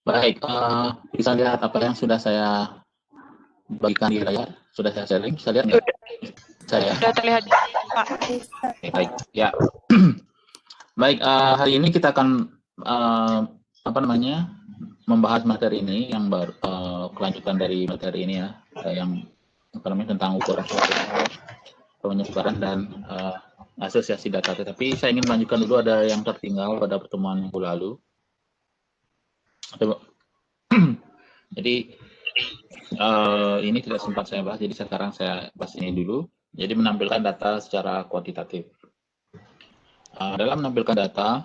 Baik, bisa lihat apa yang sudah saya bagikan di layar? Sudah saya sharing, bisa lihat nggak? Saya. Sudah terlihat, Pak. Oke, baik, ya. Baik, hari ini kita akan membahas materi ini yang baru, kelanjutan dari materi ini ya, yang tentang ukuran penyebaran dan asosiasi data. Tetapi saya ingin melanjutkan dulu, ada yang tertinggal pada pertemuan minggu lalu. Jadi ini tidak sempat saya bahas, jadi sekarang saya bahas ini dulu. Jadi menampilkan data secara kuantitatif. Dalam menampilkan data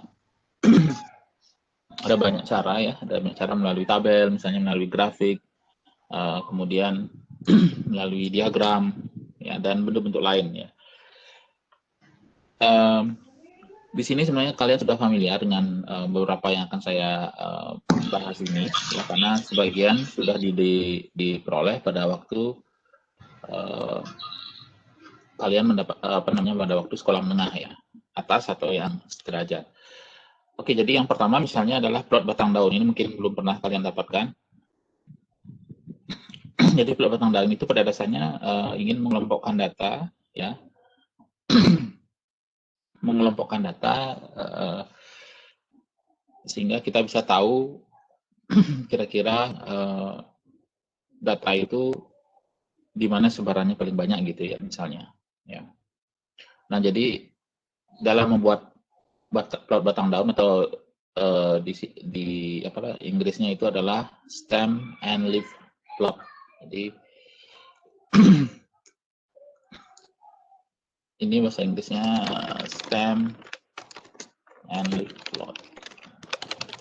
ada banyak cara ya, ada banyak cara melalui tabel, misalnya melalui grafik, kemudian melalui diagram, ya, dan bentuk-bentuk lain ya. Di sini sebenarnya kalian sudah familiar dengan beberapa yang akan saya bahas ini, ya, karena sebagian sudah diperoleh pada waktu kalian mendapat pada waktu sekolah menengah ya, atas atau yang sederajat. Oke, jadi yang pertama misalnya adalah plot batang daun. Ini mungkin belum pernah kalian dapatkan. Jadi plot batang daun itu pada dasarnya ingin mengelompokkan data, ya, mengelompokkan data sehingga kita bisa tahu kira-kira data itu di mana sebarannya paling banyak gitu ya, misalnya. Ya. Nah, jadi dalam membuat plot batang daun atau di Inggrisnya itu adalah stem and leaf plot. Jadi ini bahasa Inggrisnya stem and leaf plot.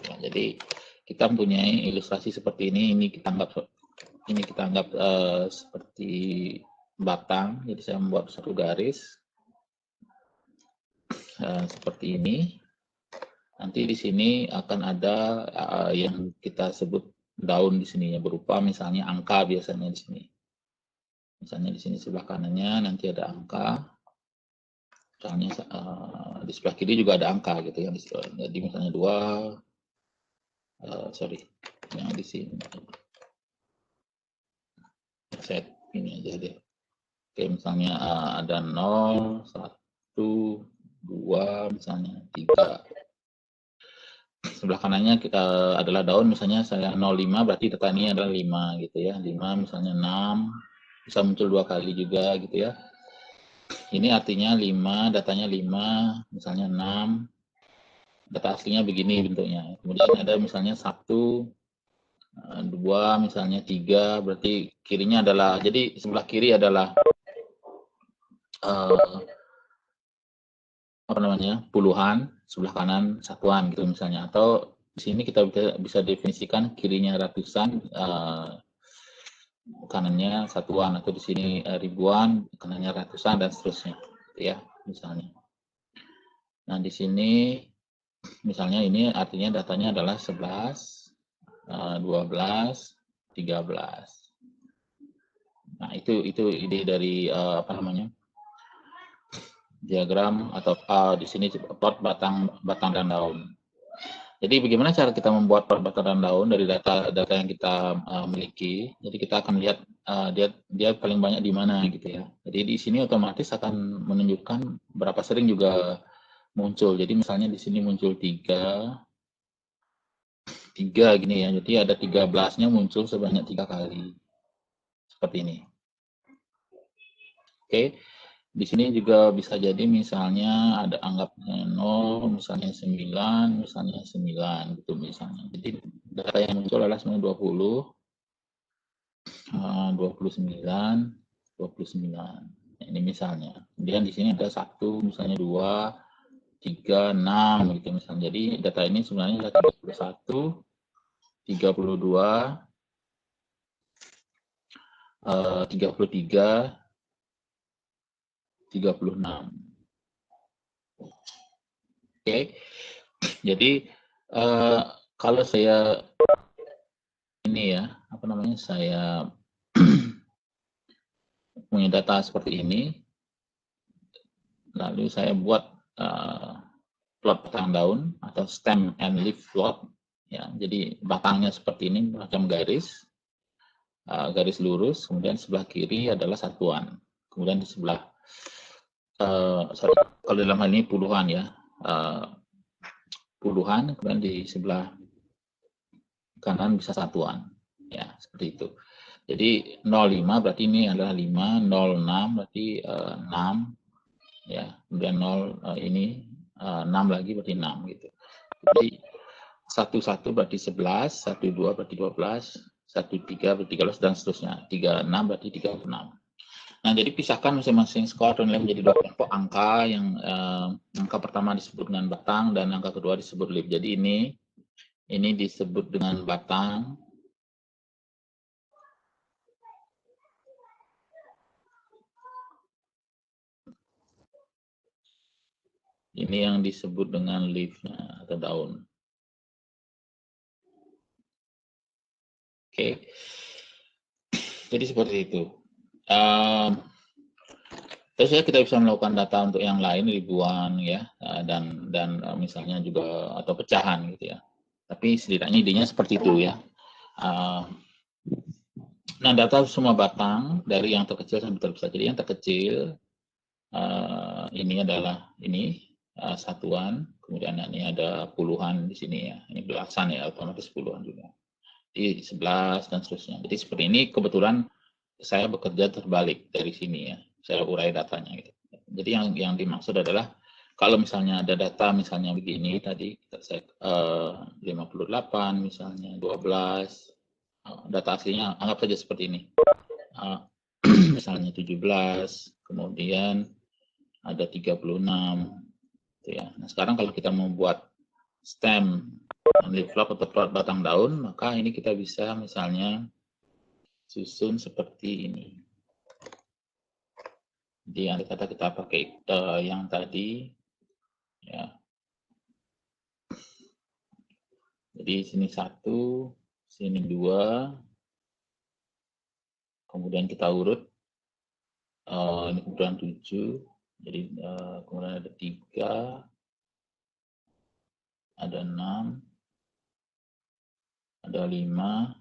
Ya, jadi kita mempunyai ilustrasi seperti ini. Ini kita anggap seperti batang. Jadi saya membuat satu garis seperti ini. Nanti di sini akan ada yang kita sebut daun di sini ya, berupa misalnya angka biasanya di sini. Misalnya di sini sebelah kanannya nanti ada angka. Misalnya di sebelah kiri juga ada angka gitu ya. Jadi misalnya 2, yang di sini. Set ini aja deh. Oke, misalnya ada 0, 1, 2, misalnya 3. Sebelah kanannya kita adalah daun, misalnya saya 05, berarti data ini adalah 5 gitu ya. 5 misalnya 6, bisa muncul 2 kali juga gitu ya. Ini artinya 5, datanya 5, misalnya 6. Data aslinya begini bentuknya. Kemudian ada misalnya 1, 2, misalnya 3, berarti kirinya adalah, jadi sebelah kiri adalah puluhan, sebelah kanan satuan gitu misalnya. Atau di sini kita bisa definisikan kirinya ratusan, kanannya satuan, atau di sini ribuan, kanannya ratusan, dan seterusnya gitu ya, misalnya. Nah, di sini misalnya ini artinya datanya adalah 11, 12, 13. Nah, itu ide dari diagram atau di sini plot batang dan daun. Jadi bagaimana cara kita membuat plot batang dan daun dari data yang kita miliki? Jadi kita akan lihat dia paling banyak di mana gitu ya. Jadi di sini otomatis akan menunjukkan berapa sering juga muncul. Jadi misalnya di sini muncul 3 gini ya. Jadi ada 13-nya muncul sebanyak 3 kali. Seperti ini. Oke. Di sini juga bisa jadi misalnya ada anggapnya 0, misalnya 9, misalnya 9 gitu misalnya. Jadi data yang muncul adalah sebenarnya 20, 29, 29. Ini misalnya. Kemudian di sini ada 1, misalnya 2, 3, 6 gitu misalnya. Jadi data ini sebenarnya ada 31, 32, 33, 36. Oke. Jadi kalau saya ini ya, saya punya data seperti ini, lalu saya buat plot batang daun atau stem and leaf plot, Ya, jadi batangnya seperti ini, macam garis lurus, kemudian sebelah kiri adalah satuan, kemudian di sebelah kalau dalam hal ini puluhan ya, puluhan, kemudian di sebelah kanan bisa satuan, ya seperti itu. Jadi 05 berarti ini adalah 5, 06 berarti 6, ya, kemudian 0 ini 6 lagi berarti 6 gitu. Jadi 11 berarti 11, 12 berarti 12, 13 berarti 13 dan seterusnya. 36 berarti 36. Nah, jadi pisahkan masing-masing skor dan nilai menjadi dua kelompok angka yang angka pertama disebut dengan batang dan angka kedua disebut lip. Jadi ini disebut dengan batang. Ini yang disebut dengan leaf-nya atau daun. Oke. Jadi seperti itu. Terus ya kita bisa melakukan data untuk yang lain ribuan ya, dan misalnya juga atau pecahan gitu ya. Tapi setidaknya idenya seperti itu ya. Nah, data semua batang dari yang terkecil sampai terbesar. Jadi yang terkecil ini adalah satuan, kemudian ini ada puluhan di sini ya. Ini belasan ya, otomatis puluhan juga. Di 11 dan seterusnya. Jadi seperti ini kebetulan saya bekerja terbalik dari sini ya. Saya urai datanya gitu. Jadi yang dimaksud adalah kalau misalnya ada data misalnya begini tadi saya 58 misalnya 12 data aslinya anggap saja seperti ini. Misalnya 17, kemudian ada 36 gitu ya. Nah, sekarang kalau kita membuat stem leaf lock atau plot batang daun, maka ini kita bisa misalnya susun seperti ini. Jadi andai kata kita pakai yang tadi ya. Jadi sini 1, sini 2, kemudian kita urut. Ini kemudian 7, jadi kemudian ada 3, ada 6, ada 5,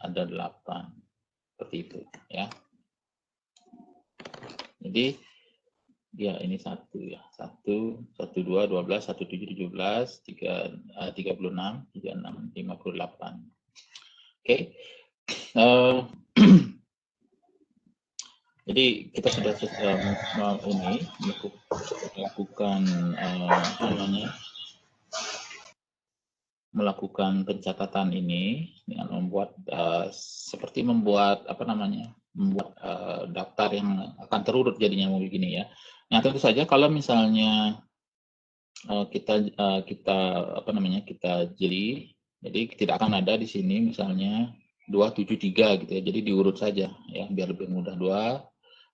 ada 8. Seperti itu ya. Jadi ya ini 1 ya. 1, 1, 2, 12, 1, 7, 17, 36, 36, 58. Oke. Jadi kita sudah melakukan pencatatan ini dengan membuat seperti membuat membuat daftar yang akan terurut jadinya begini ya. Nah, tentu saja kalau misalnya kita jeli, jadi tidak akan ada di sini misalnya 273 gitu ya. Jadi diurut saja ya biar lebih mudah.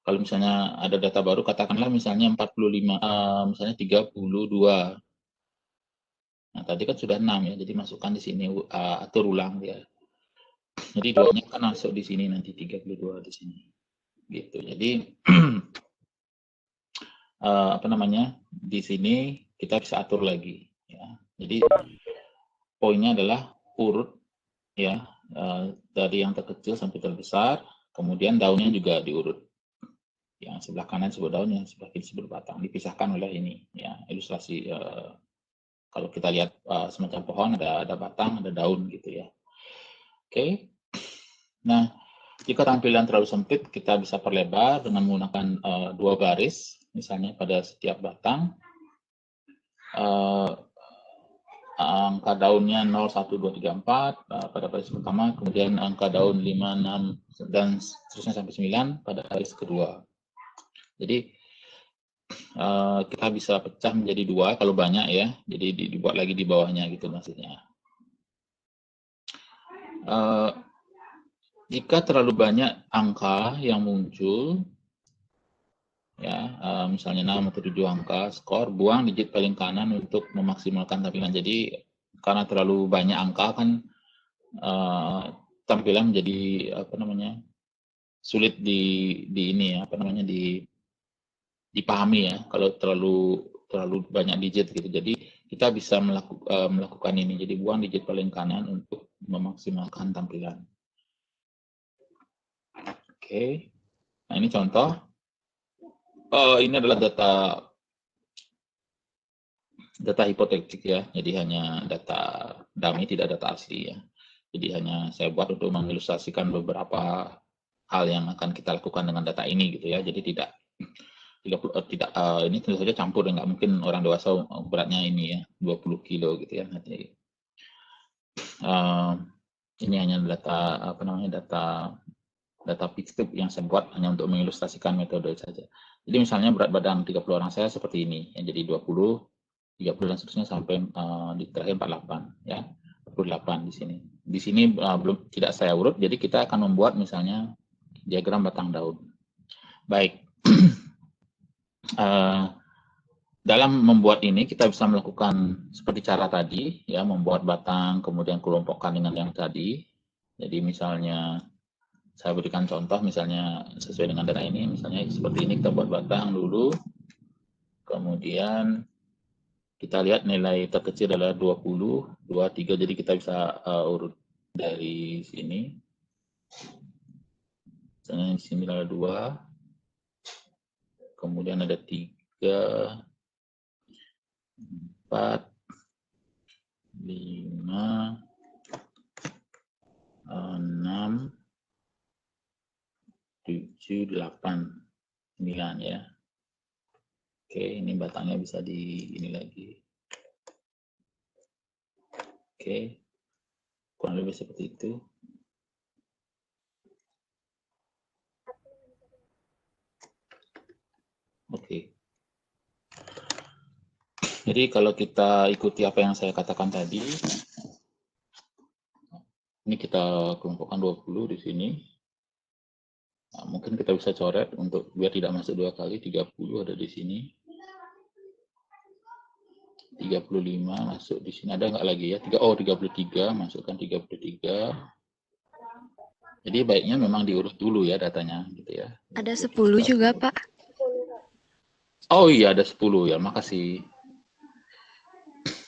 Kalau misalnya ada data baru katakanlah misalnya 45 misalnya 32. Nah, tadi kan sudah 6 ya. Jadi masukkan di sini atur ulang ya. Jadi 2-nya kan masuk di sini nanti 32 di sini. Gitu. Jadi di sini kita bisa atur lagi ya. Jadi poinnya adalah urut ya dari yang terkecil sampai terbesar, kemudian daunnya juga diurut. Yang sebelah kanan disebut daun, yang sebelah kiri disebut batang. Dipisahkan oleh ini ya, ilustrasi kalau kita lihat semacam pohon ada batang, ada daun gitu ya. Oke. Nah, jika tampilan terlalu sempit, kita bisa perlebar dengan menggunakan 2 baris, misalnya pada setiap batang. Angka daunnya 0, 1, 2, 3, 4 pada baris pertama, kemudian angka daun 5, 6, dan seterusnya sampai 9 pada baris kedua. Jadi kita bisa pecah menjadi 2 kalau banyak ya, jadi dibuat lagi di bawahnya gitu maksudnya. Jika terlalu banyak angka yang muncul, ya misalnya 6 atau 7 angka skor, buang digit paling kanan untuk memaksimalkan tampilan. Jadi karena terlalu banyak angka kan tampilan menjadi sulit dipahami ya kalau terlalu banyak digit gitu. Jadi kita bisa melakukan ini. Jadi buang digit paling kanan untuk memaksimalkan tampilan. Oke. Nah, ini contoh. Ini adalah data hipotetik ya. Jadi hanya data dummy, tidak data asli ya. Jadi hanya saya buat untuk mengilustrasikan beberapa hal yang akan kita lakukan dengan data ini gitu ya. Jadi tidak ini tentu saja campur, nggak mungkin orang dewasa beratnya ini ya 20 kilo gitu ya. Jadi ini hanya data data fixed yang saya buat hanya untuk mengilustrasikan metode saja. Jadi misalnya berat badan 30 orang saya seperti ini, yang jadi 20, 30 dan seterusnya sampai di terakhir 48 ya. 48 di sini. Di sini belum tidak saya urut, jadi kita akan membuat misalnya diagram batang daun. Baik. Dalam membuat ini kita bisa melakukan seperti cara tadi ya, membuat batang kemudian kelompokkan dengan yang tadi. Jadi misalnya saya berikan contoh misalnya sesuai dengan data ini, misalnya seperti ini kita buat batang dulu, kemudian kita lihat nilai terkecil adalah 20, 23, jadi kita bisa urut dari sini. Misalnya di sini ada 2, kemudian ada 3, 4, 5, 6, 7, 8, 9 ya. Oke, ini batangnya bisa di ini lagi. Oke, kurang lebih seperti itu. Oke. Jadi kalau kita ikuti apa yang saya katakan tadi, ini kita kelompokkan 20 di sini. Nah, mungkin kita bisa coret untuk biar tidak masuk 2 kali, 30 ada di sini. 35 masuk di sini, ada nggak lagi ya? 33, masukkan 33. Jadi baiknya memang diurut dulu ya datanya gitu ya. Ada 10 juga, Pak. Oh iya, ada 10 ya, makasih.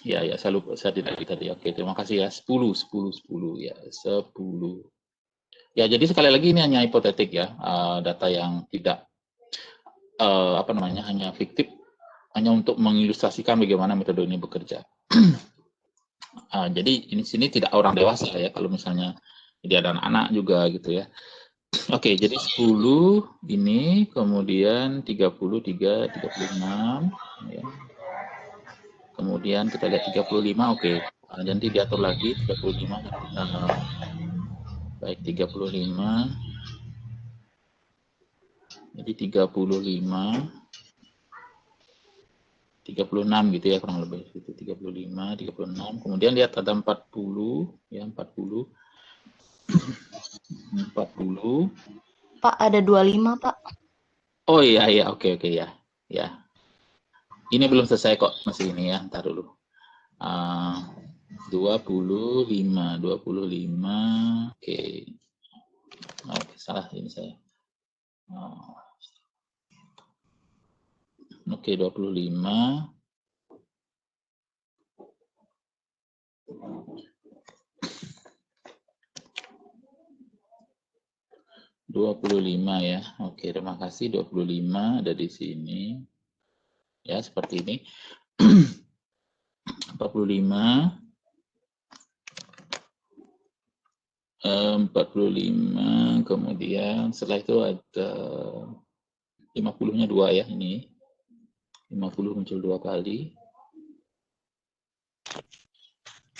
Ya, saya lupa, saya tidak tadi. Oke, terima kasih ya. 10 ya, 10. Ya, jadi sekali lagi ini hanya hipotetik ya, data yang tidak hanya fiktif, hanya untuk mengilustrasikan bagaimana metode ini bekerja. Jadi di sini tidak orang dewasa ya, kalau misalnya dia ada anak-anak juga gitu ya. Oke, jadi 10 ini, kemudian 33, 36 ya. Kemudian kita lihat 35, oke. Nanti diatur lagi 35. Baik, 35. Jadi 35, 36 gitu ya kurang lebih. Itu 35, 36. Kemudian lihat ada 40 ya, 40. 40. Pak, ada 25, Pak. Oh iya, oke ya. Ya. Ini belum selesai kok, masih ini ya, ntar dulu. 25, oke. Oke, salah ini saya. Oke, 25. Ya. Oke, terima kasih. 25 ada di sini. Ya, seperti ini. 45. 45, kemudian setelah itu ada 50-nya 2 ya, ini 50 muncul 2 kali.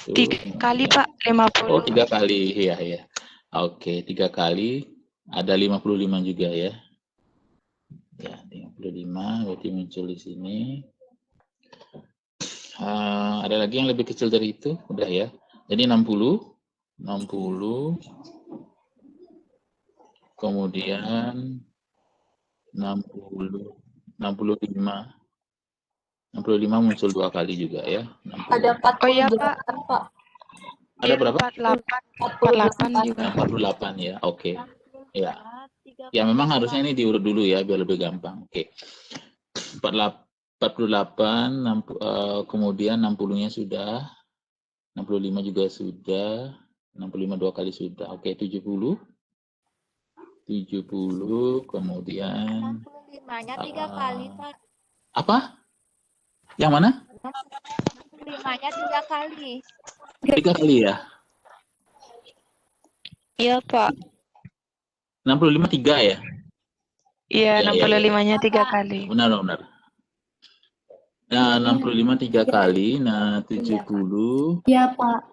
3 kali Pak, 50. Oh, 3 kali, ya. Oke, 3 kali, ada 55 juga ya. Ya, 55, berarti muncul di sini. Ada lagi yang lebih kecil dari itu, udah ya. Jadi 60, kemudian 65 muncul 2 kali juga ya. 60. Ada 48, oh iya Pak. Ada berapa? 48 juga. 48 ya, oke. Ya. Ya memang harusnya ini diurut dulu ya biar lebih gampang. Oke. 48 48, kemudian 60-nya sudah, 65 juga sudah, 65 2 kali sudah. Oke, 70, kemudian 65-nya 3 kali, Pak. apa? Yang mana? 65-nya 3 kali. 3 kali ya? Iya, Pak. 65 3 ya? Iya, Ya, ya, ya, 65-nya ya. 3 kali. Benar. Nah, 65 3 kali, nah 70, Iya, Pak.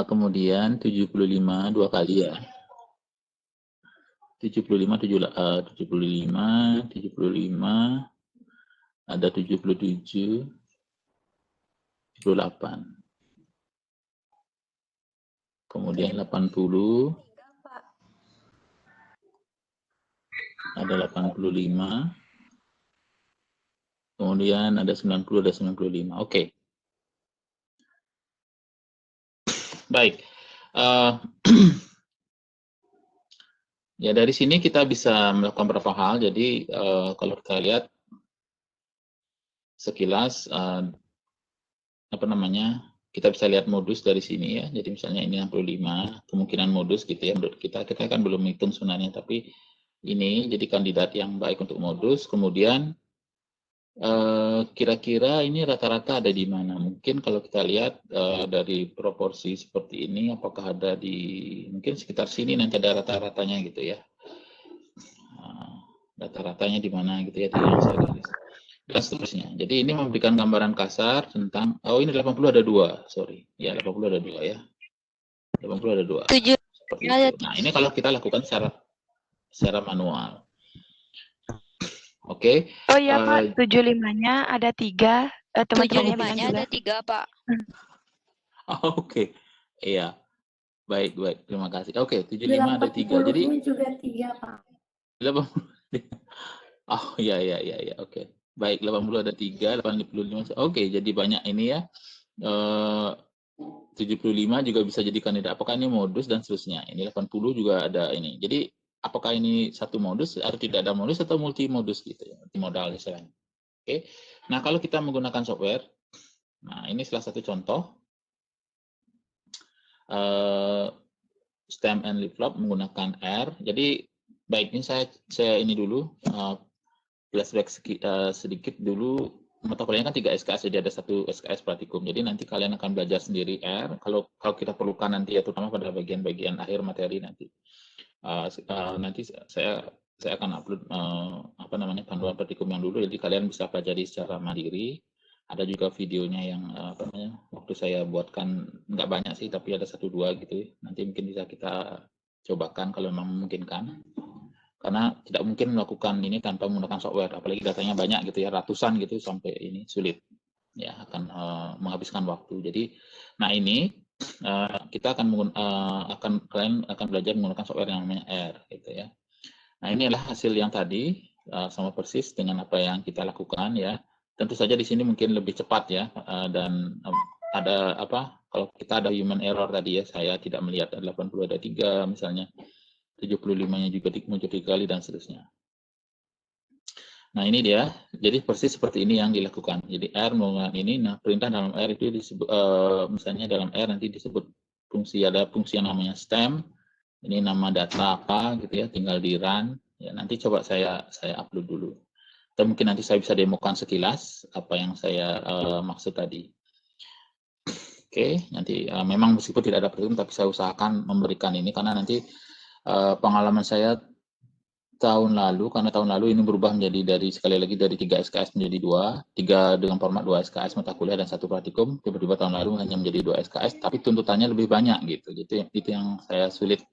kemudian 75 2 kali ya. 75, 75, ada 77, 78. Kemudian 80, ada 85. Kemudian ada 90, ada 95. Oke. Baik. Ya, dari sini kita bisa melakukan beberapa hal. Jadi, kalau kita lihat sekilas, kita bisa lihat modus dari sini ya. Jadi misalnya ini 65, kemungkinan modus gitu ya menurut kita. Kita kan belum hitung sebenarnya, tapi ini jadi kandidat yang baik untuk modus. Kemudian kira-kira ini rata-rata ada di mana? Mungkin kalau kita lihat dari proporsi seperti ini, apakah ada di mungkin sekitar sini nanti ada rata-ratanya gitu ya. Rata-ratanya di mana gitu ya, yang saya garis. Dan seterusnya. Jadi ini memberikan gambaran kasar tentang, ini 80 ada 2, sorry. Ya, 80 ada 2 ya. 80 ada 2. 7. Seperti itu. Nah, ini kalau kita lakukan secara manual. Oke. Oh iya, Pak. 75-nya ada 3. Teman-teman 75-nya ada 3, Pak. Oke. Iya. Baik. Terima kasih. Oke, 75 ada 3. Jadi juga 3, Pak. 80. Oh, iya. Oke. Baik, 80 ada 3, 85. Oke, jadi banyak ini ya. 75 juga bisa jadi kandidat. Apakah ini modus dan seterusnya. Ini 80 juga ada ini. Jadi apakah ini satu modus atau tidak ada modus atau multi modus gitu ya, multimodal istilahnya. Oke. Nah, kalau kita menggunakan software, nah ini salah satu contoh stem and flip-flop menggunakan R. Jadi baik, ini saya ini dulu flashback sedikit dulu. Mata kuliahnya kan 3 SKS, jadi ada 1 SKS praktikum. Jadi nanti kalian akan belajar sendiri R. Kalau kita perlukan nanti ya, terutama pada bagian-bagian akhir materi nanti. Nanti saya akan upload panduan praktikum yang dulu, jadi kalian bisa pelajari secara mandiri. Ada juga videonya yang waktu saya buatkan nggak banyak sih, tapi ada 1-2 gitu. Nanti mungkin bisa kita cobakan kalau memang memungkinkan. Karena tidak mungkin melakukan ini tanpa menggunakan software, apalagi datanya banyak gitu ya, ratusan gitu, sampai ini sulit ya, akan menghabiskan waktu. Jadi nah ini kita kalian akan belajar menggunakan software yang namanya R gitu ya. Nah, ini adalah hasil yang tadi sama persis dengan apa yang kita lakukan ya. Tentu saja di sini mungkin lebih cepat ya, dan ada kalau kita ada human error tadi ya, saya tidak melihat ada 80 ada 3 misalnya. 75-nya juga muncul 3 kali dan seterusnya. Nah, ini dia. Jadi persis seperti ini yang dilakukan. Jadi R menggunakan ini. Nah, perintah dalam R itu disebut misalnya dalam R nanti disebut ada fungsi yang namanya stem. Ini nama data apa gitu ya, tinggal di run. Ya, nanti coba saya upload dulu. Atau mungkin nanti saya bisa demokan sekilas apa yang saya maksud tadi. Oke, nanti memang meskipun tidak ada perhitungan, tapi saya usahakan memberikan ini karena nanti pengalaman saya tahun lalu, karena tahun lalu ini berubah menjadi sekali lagi dari 3 SKS menjadi 2, 3 dengan format 2 SKS mata kuliah dan 1 praktikum, tiba-tiba tahun lalu hanya menjadi 2 SKS, tapi tuntutannya lebih banyak gitu. Jadi itu yang saya sulit,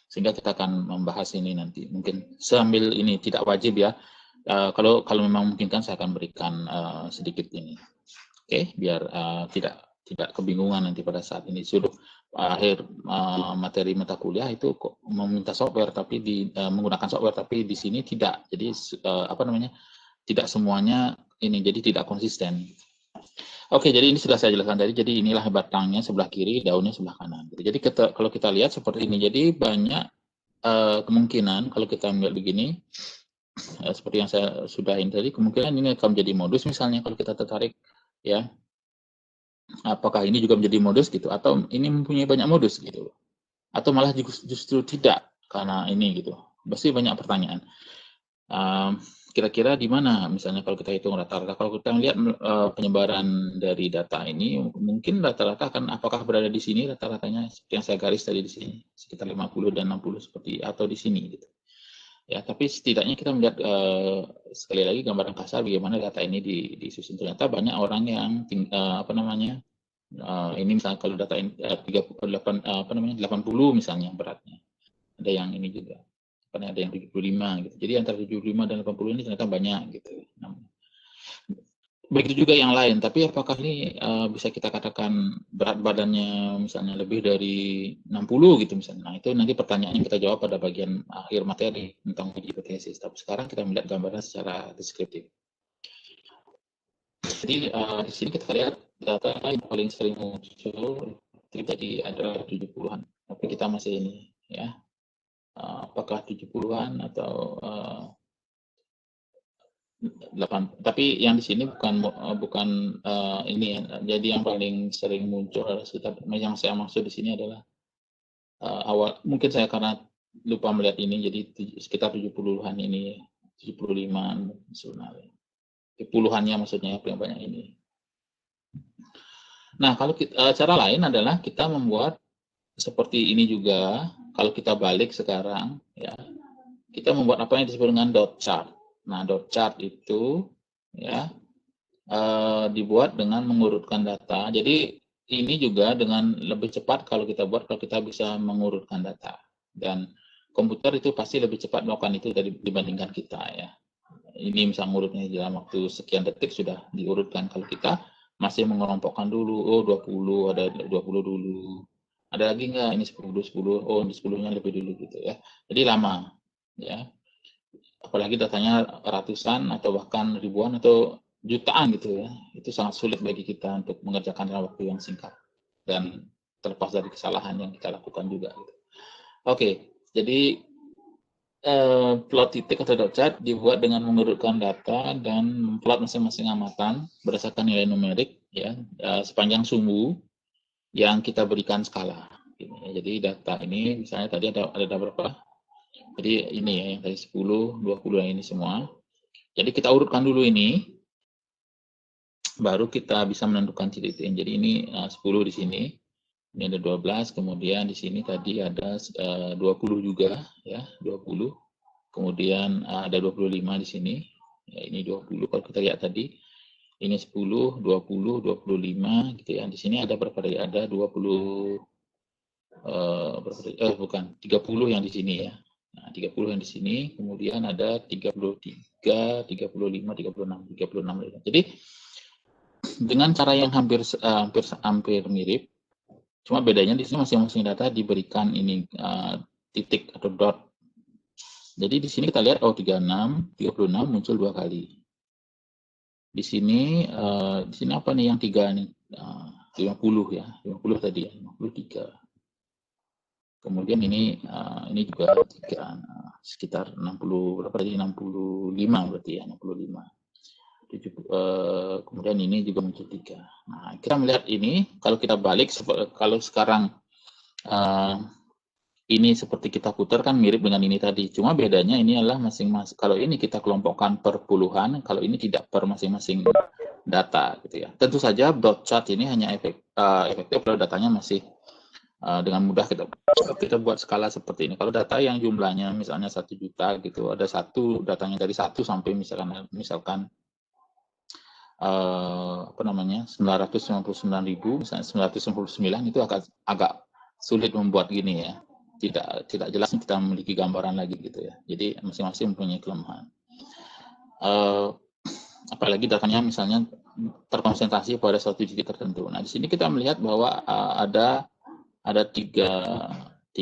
sehingga kita akan membahas ini nanti. Mungkin sambil ini tidak wajib ya, kalau memang memungkinkan saya akan berikan sedikit ini. Oke, biar tidak kebingungan nanti pada saat ini suruh akhir materi mata kuliah itu kok meminta software tapi menggunakan software, tapi di sini tidak. Jadi tidak semuanya ini, jadi tidak konsisten. Oke, jadi ini sudah saya jelaskan tadi. Jadi inilah batangnya sebelah kiri, daunnya sebelah kanan. Jadi kalau kita lihat seperti ini, jadi banyak kemungkinan kalau kita melihat begini, seperti yang saya sudahin tadi, kemungkinan ini akan menjadi modus misalnya kalau kita tertarik, ya. Apakah ini juga menjadi modus gitu, atau ini mempunyai banyak modus gitu, atau malah justru tidak karena ini gitu. Pasti banyak pertanyaan. Kira-kira di mana misalnya kalau kita hitung rata-rata, kalau kita melihat penyebaran dari data ini, mungkin rata-rata akan apakah berada di sini rata-ratanya seperti yang saya garis tadi di sini, sekitar 50 dan 60 seperti, atau di sini gitu. Ya, tapi setidaknya kita melihat sekali lagi gambaran kasar bagaimana data ini disusun. Ternyata banyak orang yang ini misalnya kalau data ini 80 misalnya beratnya. Ada yang ini juga. Ada yang 75 gitu. Jadi antara 75 dan 80 ini ternyata banyak gitu. Begitu juga yang lain, tapi apakah ini bisa kita katakan berat badannya misalnya lebih dari 60 gitu misalnya. Nah, itu nanti pertanyaannya kita jawab pada bagian akhir materi tentang uji hipotesis. Tapi sekarang kita melihat gambaran secara deskriptif. Jadi di sini kita lihat data yang paling sering muncul jadi ada 70-an. Tapi kita masih ini ya. Apakah 70-an atau 8, tapi yang di sini bukan ini ya. Jadi yang paling sering muncul adalah yang saya maksud di sini adalah awal, mungkin saya karena lupa melihat ini, jadi sekitar 70-an ini, 75-an sebenarnya. Puluhannya maksudnya yang banyak ini. Nah, kalau cara lain adalah kita membuat seperti ini juga. Kalau kita balik sekarang ya, kita membuat apa yang disebut dengan dot chart. Nah, dot chart itu ya dibuat dengan mengurutkan data. Jadi ini juga dengan lebih cepat kalau kita bisa mengurutkan data. Dan komputer itu pasti lebih cepat melakukan itu dibandingkan kita ya. Ini misalnya ngurutnya dalam waktu sekian detik sudah diurutkan. Kalau kita masih mengelompokkan dulu, oh 20, ada 20 dulu. Ada lagi enggak? Ini 10, oh ini 10-nya lebih dulu gitu ya. Jadi lama ya. Apalagi datanya ratusan atau bahkan ribuan atau jutaan gitu ya. Itu sangat sulit bagi kita untuk mengerjakan dalam waktu yang singkat. Dan terlepas dari kesalahan yang kita lakukan juga gitu. Oke, jadi plot titik atau dot chart dibuat dengan mengurutkan data dan memplot masing-masing amatan berdasarkan nilai numerik ya sepanjang sumbu yang kita berikan skala. Jadi data ini misalnya tadi ada berapa? Jadi ini ya yang tadi 10, 20 yang ini semua. Jadi kita urutkan dulu ini, baru kita bisa menentukan titik. Jadi ini 10 di sini. Ini ada 12, kemudian di sini tadi ada 20 juga ya, 20. Kemudian ada 25 di sini. Ya, ini 20 kalau kita lihat tadi. Ini 10, 20, 25 gitu ya. Di sini ada berapa tadi? Ada 20 bukan, 30 yang di sini ya. Nah, 30 yang di sini, kemudian ada 33, 35, 36, 36. Jadi dengan cara yang hampir mirip, cuma bedanya di sini masing-masing data diberikan ini titik atau dot. Jadi di sini kita lihat 36 muncul 2 kali. Di sini apa nih yang 3 nih? 50 ya, 50 tadi ya, 53. Kemudian ini juga 3, sekitar 60 berapa tadi? 65 berarti ya, 65. Kemudian ini juga muncul 3. Nah, kita melihat ini kalau kita balik, kalau sekarang ini seperti kita putar kan mirip dengan ini tadi. Cuma bedanya ini adalah masing-masing. Kalau ini kita kelompokkan per puluhan, kalau ini tidak per masing-masing data gitu ya. Tentu saja dot chart ini hanya efektif kalau datanya masih dengan mudah kita buat skala seperti ini. Kalau data yang jumlahnya misalnya 1 juta gitu, ada datanya dari 1 sampai misalkan 999.000, misalnya 999 itu agak sulit membuat gini ya. Tidak jelas kita memiliki gambaran lagi gitu ya. Jadi masing-masing mempunyai kelemahan. Apalagi datanya misalnya terkonsentrasi pada suatu titik tertentu. Nah, di sini kita melihat bahwa ada 3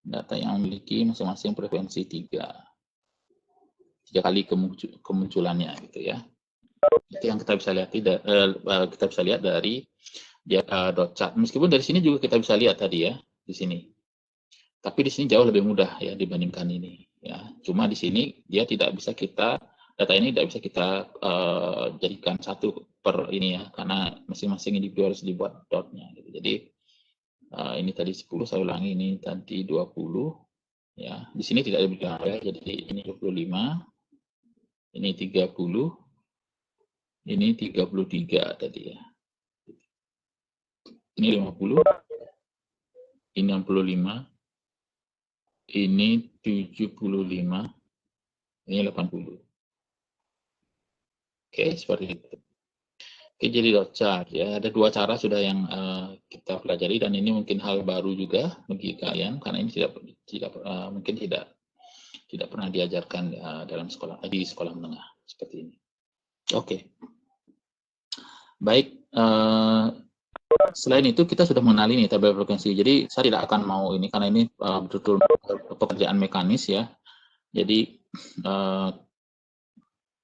data yang memiliki masing-masing frekuensi 3 kali kemunculannya gitu ya. Itu yang kita bisa lihat dari dot chart. Meskipun dari sini juga kita bisa lihat tadi ya, di sini. Tapi di sini jauh lebih mudah ya dibandingkan ini. Ya, cuma di sini dia tidak bisa data ini tidak bisa kita jadikan satu per ini ya, karena masing-masing individu harus dibuat dotnya. Gitu. Jadi ini tadi 10, saya ulangi, ini tadi 20. Ya, di sini tidak ada, jadi ini 25, ini 30, ini 33 tadi ya. Ini 50, ini 65, ini 75, ini 80. Oke, seperti itu. Oke, jadi dot chart ya. Ada dua cara sudah yang kita pelajari, dan ini mungkin hal baru juga bagi kalian karena ini mungkin tidak pernah diajarkan dalam sekolah di sekolah menengah seperti ini. Oke. Baik. Selain itu kita sudah mengenali nih tabel frekuensi. Jadi saya tidak akan mau ini karena ini betul-betul pekerjaan mekanis ya. Jadi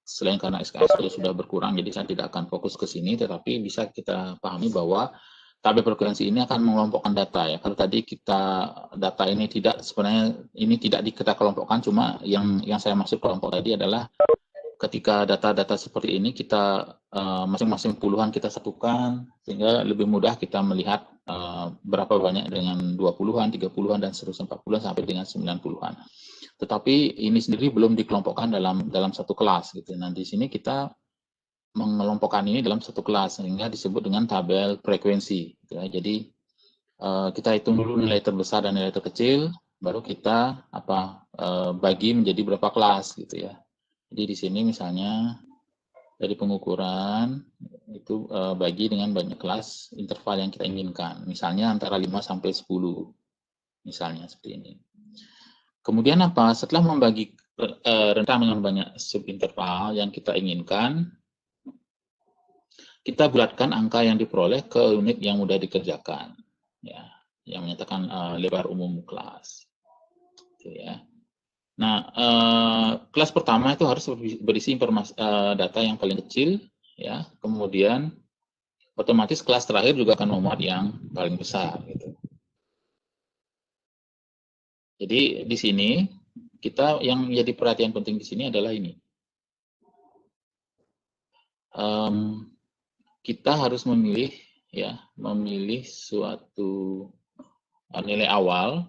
selain karena SKS sudah berkurang, jadi saya tidak akan fokus ke sini, tetapi bisa kita pahami bahwa tabel frekuensi ini akan mengelompokkan data ya. Kalau tadi data ini sebenarnya tidak kita kelompokkan, cuma yang saya maksud kelompok tadi adalah ketika data-data seperti ini kita masing-masing puluhan kita satukan, sehingga lebih mudah kita melihat berapa banyak dengan 20-an, 30-an, dan seterusnya 40-an sampai dengan 90-an. Tetapi ini sendiri belum dikelompokkan dalam satu kelas gitu. Nah, di sini kita mengelompokkan ini dalam satu kelas sehingga disebut dengan tabel frekuensi gitu ya. Jadi kita hitung dulu nilai terbesar dan nilai terkecil, baru kita bagi menjadi berapa kelas gitu ya. Jadi di sini misalnya dari pengukuran itu bagi dengan banyak kelas interval yang kita inginkan. Misalnya antara 5 sampai 10. Misalnya seperti ini. Kemudian setelah membagi rentang dengan banyak subinterval yang kita inginkan, kita bulatkan angka yang diperoleh ke unit yang mudah dikerjakan, ya, yang menyatakan lebar umum kelas. Gitu ya. Nah, kelas pertama itu harus berisi informasi data yang paling kecil, ya. Kemudian otomatis kelas terakhir juga akan memuat yang paling besar, gitu. Jadi di sini kita yang menjadi perhatian penting di sini adalah ini. Kita harus memilih suatu nilai awal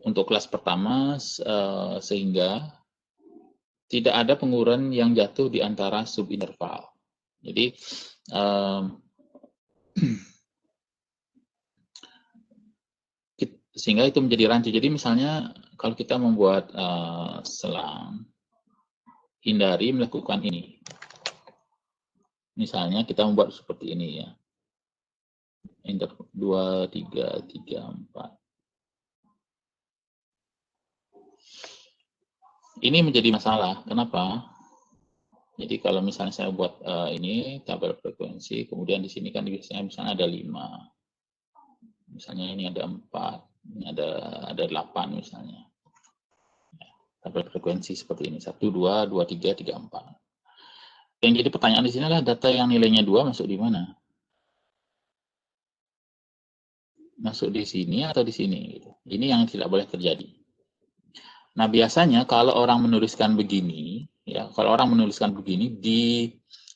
untuk kelas pertama sehingga tidak ada pengukuran yang jatuh di antara subinterval. Jadi sehingga itu menjadi rancu. Jadi misalnya kalau kita membuat selang, hindari melakukan ini. Misalnya kita membuat seperti ini ya. Enter 2, 3, 3, 4. Ini menjadi masalah. Kenapa? Jadi kalau misalnya saya buat ini tabel frekuensi, kemudian di sini kan biasanya misalnya ada 5. Misalnya ini ada 4. Ini ada 8 misalnya. Tabel frekuensi seperti ini. 1, 2, 2, 3, 3, 4. Yang jadi pertanyaan di sini adalah data yang nilainya 2 masuk di mana? Masuk di sini atau di sini? Ini yang tidak boleh terjadi. Nah, biasanya kalau orang menuliskan begini, ya, kalau orang menuliskan begini,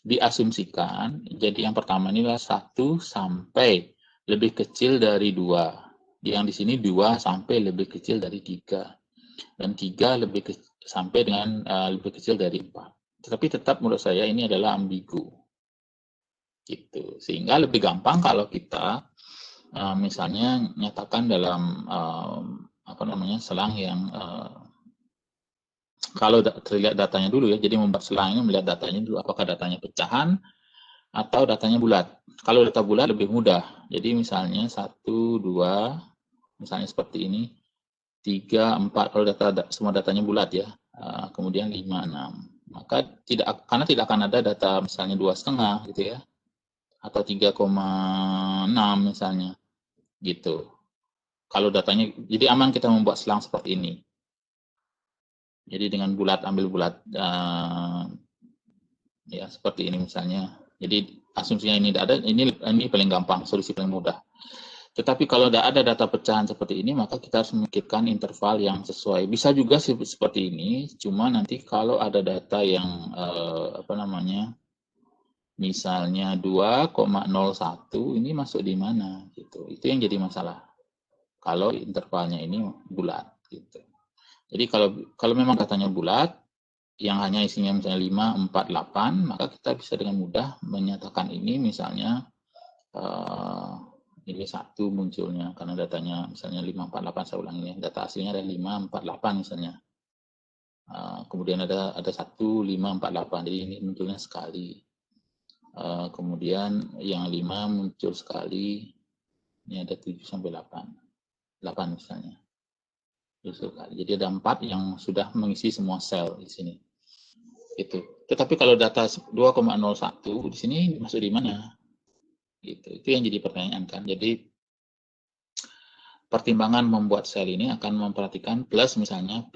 diasumsikan, jadi yang pertama ini adalah 1 sampai lebih kecil dari 2. Yang di sini 2 sampai lebih kecil dari 3. Dan 3 sampai dengan lebih kecil dari 4. Tetapi tetap menurut saya ini adalah ambigu. Gitu. Sehingga lebih gampang kalau kita misalnya nyatakan dalam selang yang kalau terlihat datanya dulu ya. Jadi membuat selang ini melihat datanya dulu, apakah datanya pecahan atau datanya bulat. Kalau data bulat lebih mudah. Jadi misalnya 1, 2, misalnya seperti ini, 3, 4, kalau semua datanya bulat ya. Kemudian 5, 6. Maka karena tidak akan ada data misalnya 2,5 gitu ya, atau 3,6 misalnya gitu. Kalau datanya, jadi aman kita membuat selang seperti ini. Jadi dengan bulat, ambil bulat ya seperti ini misalnya. Jadi asumsinya ini tidak ada, ini paling gampang, solusi paling mudah. Tetapi kalau ada data pecahan seperti ini, maka kita harus memikirkan interval yang sesuai. Bisa juga seperti ini, cuma nanti kalau ada data yang misalnya 2,01 ini masuk di mana gitu. Itu yang jadi masalah. Kalau intervalnya ini bulat gitu. Jadi kalau memang datanya bulat, yang hanya isinya misalnya 5, 4, 8, maka kita bisa dengan mudah menyatakan ini misalnya nilai 1 munculnya karena datanya misalnya 548, saya ulangi ya, data aslinya ada 548 misalnya. Kemudian ada 1 548, jadi ini munculnya sekali. Kemudian yang 5 muncul sekali, ini ada 7 sampai 8 misalnya. Jadi ada 4 yang sudah mengisi semua sel di sini. Itu. Tetapi kalau data 2,01 di sini masuk di mana? Gitu. Itu yang jadi pertanyaan kan. Jadi pertimbangan membuat sel ini akan memperhatikan plus misalnya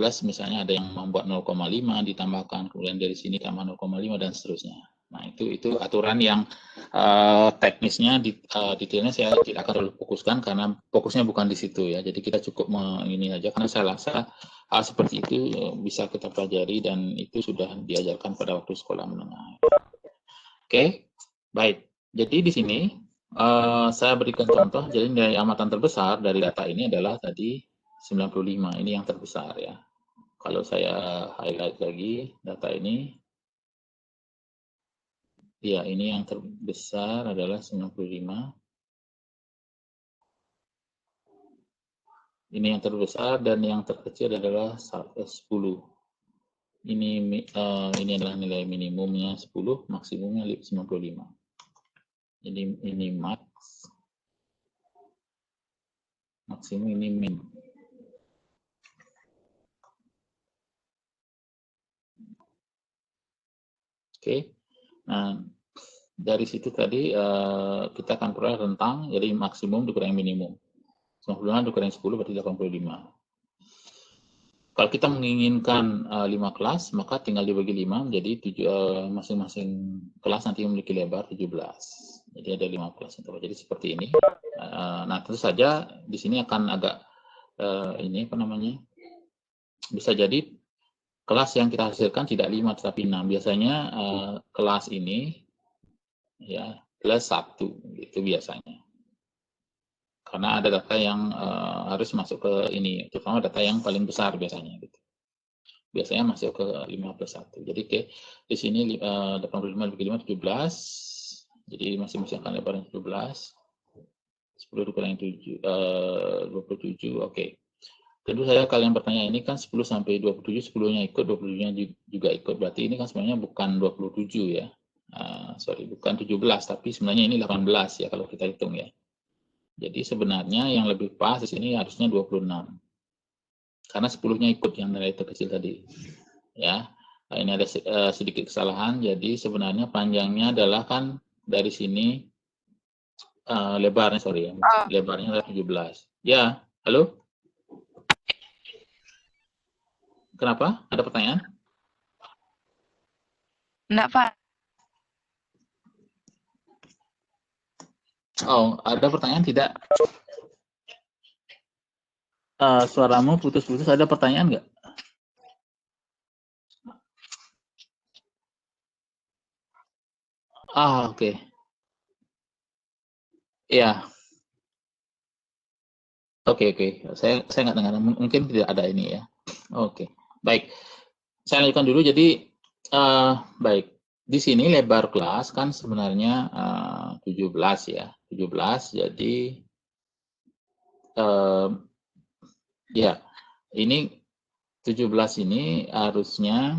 ada yang membuat 0,5 ditambahkan, kemudian dari sini tambah 0,5 dan seterusnya. Nah itu aturan yang teknisnya detailnya saya tidak akan terlalu fokuskan karena fokusnya bukan di situ ya. Jadi kita cukup ini aja karena saya rasa hal seperti itu bisa kita pelajari dan itu sudah diajarkan pada waktu sekolah menengah. Oke, baik. Jadi di sini saya berikan contoh. Jadi nilai amatan terbesar dari data ini adalah tadi 95. Ini yang terbesar ya. Kalau saya highlight lagi data ini, ya ini yang terbesar adalah 95. Ini yang terbesar dan yang terkecil adalah 10. Ini adalah nilai minimumnya 10, maksimumnya 95. Jadi ini max, maksimum ini min. Oke. Nah, dari situ tadi kita akan peroleh rentang, jadi maksimum dikurangi minimum. 95 dikurangi 10 berarti 85. Kalau kita menginginkan 5 kelas, maka tinggal dibagi 5 menjadi masing-masing kelas nanti memiliki lebar 17. Jadi ada 5 kelas. Jadi seperti ini. Nah, tentu saja di sini akan agak bisa jadi kelas yang kita hasilkan tidak 5 tetapi 6. Biasanya kelas ini ya plus 1 gitu biasanya. Karena ada data yang harus masuk ke ini, terutama data yang paling besar biasanya gitu. Biasanya masuk ke 5 plus 1. Jadi di sini 85 dibagi 5 17. Jadi masing-masing akan lebarnya 17. 10 dikurangi 27. Oke. Tentu saya kalian bertanya, ini kan 10 sampai 27, 10-nya ikut, 27-nya juga ikut. Berarti ini kan sebenarnya bukan 27 ya. Bukan 17, tapi sebenarnya ini 18 ya kalau kita hitung ya. Jadi sebenarnya yang lebih pas di sini harusnya 26. Karena 10-nya ikut yang nilai terkecil tadi. Ya. Nah, ini ada sedikit kesalahan. Jadi sebenarnya panjangnya adalah kan dari sini lebarnya lebarnya adalah 17. Ya, halo? Kenapa? Ada pertanyaan? Enggak, Pak. Oh, ada pertanyaan tidak? Suaramu putus-putus. Ada pertanyaan nggak? Oke. Ya. Oke. Saya nggak dengar. Mungkin tidak ada ini ya. Oke. Baik. Saya lanjutkan dulu. Jadi, baik. Di sini lebar kelas kan sebenarnya 17 ya. 17, jadi ya, ini 17 ini harusnya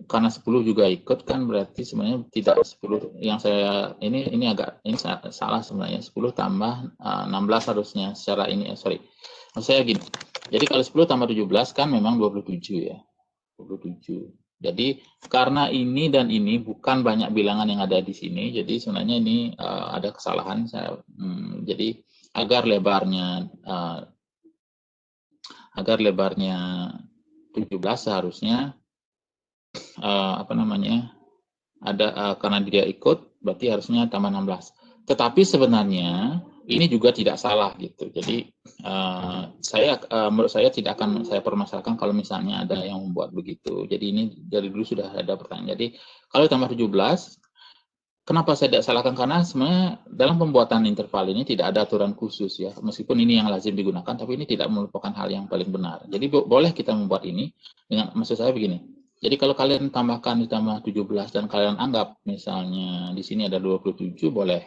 karena 10 juga ikut kan berarti sebenarnya tidak 10 yang saya ini salah sebenarnya. 10 tambah 16 harusnya secara ini maksud saya gini. Jadi kalau 10 tambah 17 kan memang 27 ya. 27. Jadi karena ini dan ini bukan banyak bilangan yang ada di sini, jadi sebenarnya ini ada kesalahan jadi agar lebarnya 17 seharusnya karena dia ikut, berarti harusnya tambah 16. Tetapi sebenarnya ini juga tidak salah gitu. Jadi menurut saya tidak akan saya permasalahkan kalau misalnya ada yang membuat begitu. Jadi ini dari dulu sudah ada pertanyaan. Jadi kalau tambah 17, kenapa saya tidak salahkan? Karena sebenarnya dalam pembuatan interval ini tidak ada aturan khusus ya. Meskipun ini yang lazim digunakan, tapi ini tidak merupakan hal yang paling benar. Jadi boleh kita membuat ini dengan, maksud saya begini. Jadi kalau kalian tambahkan ditambah 17 dan kalian anggap misalnya di sini ada 27, boleh.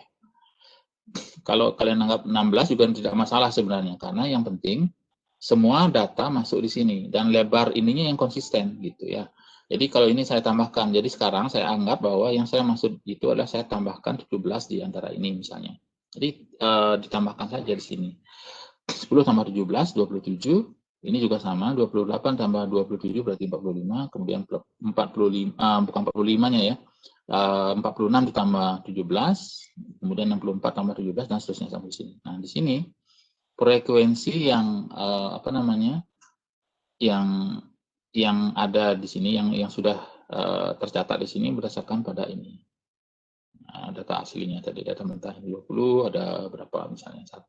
Kalau kalian anggap 16 juga tidak masalah sebenarnya, karena yang penting semua data masuk di sini dan lebar ininya yang konsisten gitu ya. Jadi kalau ini saya tambahkan, jadi sekarang saya anggap bahwa yang saya maksud itu adalah saya tambahkan 17 di antara ini misalnya. Jadi ditambahkan saja di sini. 10 tambah 17, 27. Ini juga sama, 28 tambah 27 berarti 45, kemudian 45, bukan 45-nya ya. 46 ditambah 17, kemudian 64 tambah 17 dan seterusnya sampai sini. Nah, di sini frekuensi yang yang ada di sini yang sudah tercatat di sini berdasarkan pada ini. Nah, data aslinya tadi data mentah 20, ada berapa misalnya 1,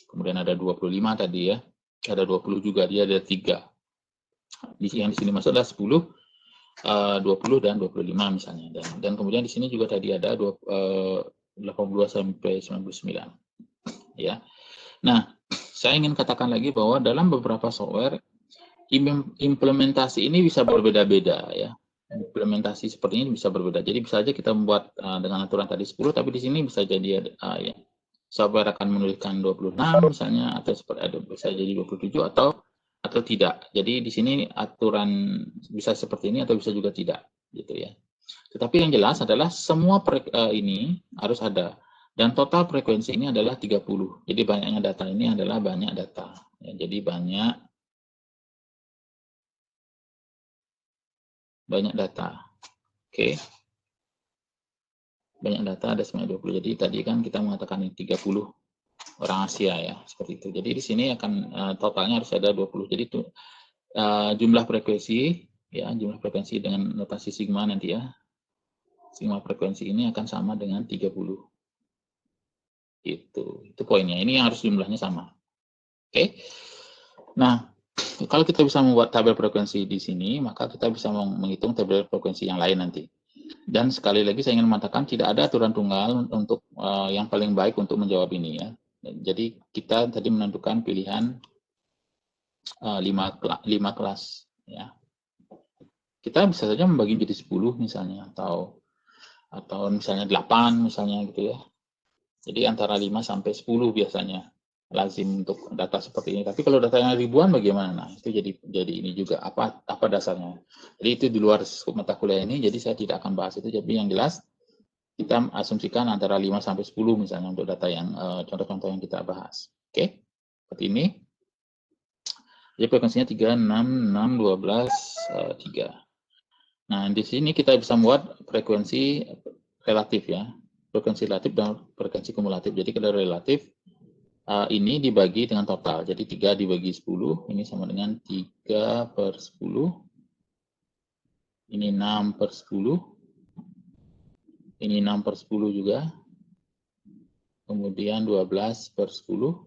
kemudian ada 25 tadi ya. Ada 20 juga, dia ada 3. Yang di sini masuk adalah 10, 20 dan 25 misalnya. Dan kemudian di sini juga tadi ada 82 sampai 99. Ya. Nah, saya ingin katakan lagi bahwa dalam beberapa software implementasi ini bisa berbeda-beda ya. Implementasi seperti ini bisa berbeda. Jadi bisa saja kita membuat dengan aturan tadi 10, tapi di sini bisa jadi ya, software akan menuliskan 26 misalnya, atau bisa jadi 27 atau tidak. Jadi di sini aturan bisa seperti ini atau bisa juga tidak gitu ya. Tetapi yang jelas adalah semua ini harus ada, dan total frekuensi ini adalah 30. Jadi banyaknya data ini adalah banyak data ya, jadi banyak data. Oke. Banyak data ada sebanyak 20. Jadi tadi kan kita mengatakan ini 30 orang Asia ya, seperti itu. Jadi di sini akan totalnya harus ada 20. Jadi itu jumlah frekuensi ya, jumlah frekuensi dengan notasi sigma nanti ya. Sigma frekuensi ini akan sama dengan 30. Itu poinnya. Ini yang harus jumlahnya sama. Oke. Nah, kalau kita bisa membuat tabel frekuensi di sini, maka kita bisa menghitung tabel frekuensi yang lain nanti. Dan sekali lagi saya ingin mengatakan tidak ada aturan tunggal untuk yang paling baik untuk menjawab ini ya. Jadi kita tadi menentukan pilihan 5 kelas ya. Kita bisa saja membagi jadi 10 misalnya atau misalnya 8 misalnya gitu ya. Jadi antara 5 sampai 10 biasanya lazim untuk data seperti ini. Tapi kalau datanya ribuan bagaimana? Nah, itu jadi ini juga apa dasarnya. Jadi itu di luar skop mata kuliah ini, jadi saya tidak akan bahas itu. Jadi yang jelas kita asumsikan antara 5 sampai 10 misalnya untuk data yang contoh-contoh yang kita bahas. Oke. Seperti ini. Jadi frekuensinya 3, 6, 12, 3. Nah, di sini kita bisa membuat frekuensi relatif ya. Frekuensi relatif dan frekuensi kumulatif. Jadi kalau relatif ini dibagi dengan total. Jadi 3 dibagi 10, ini sama dengan 3 per 10. Ini 6 per 10. Ini 6 per 10 juga. Kemudian 12 per 10.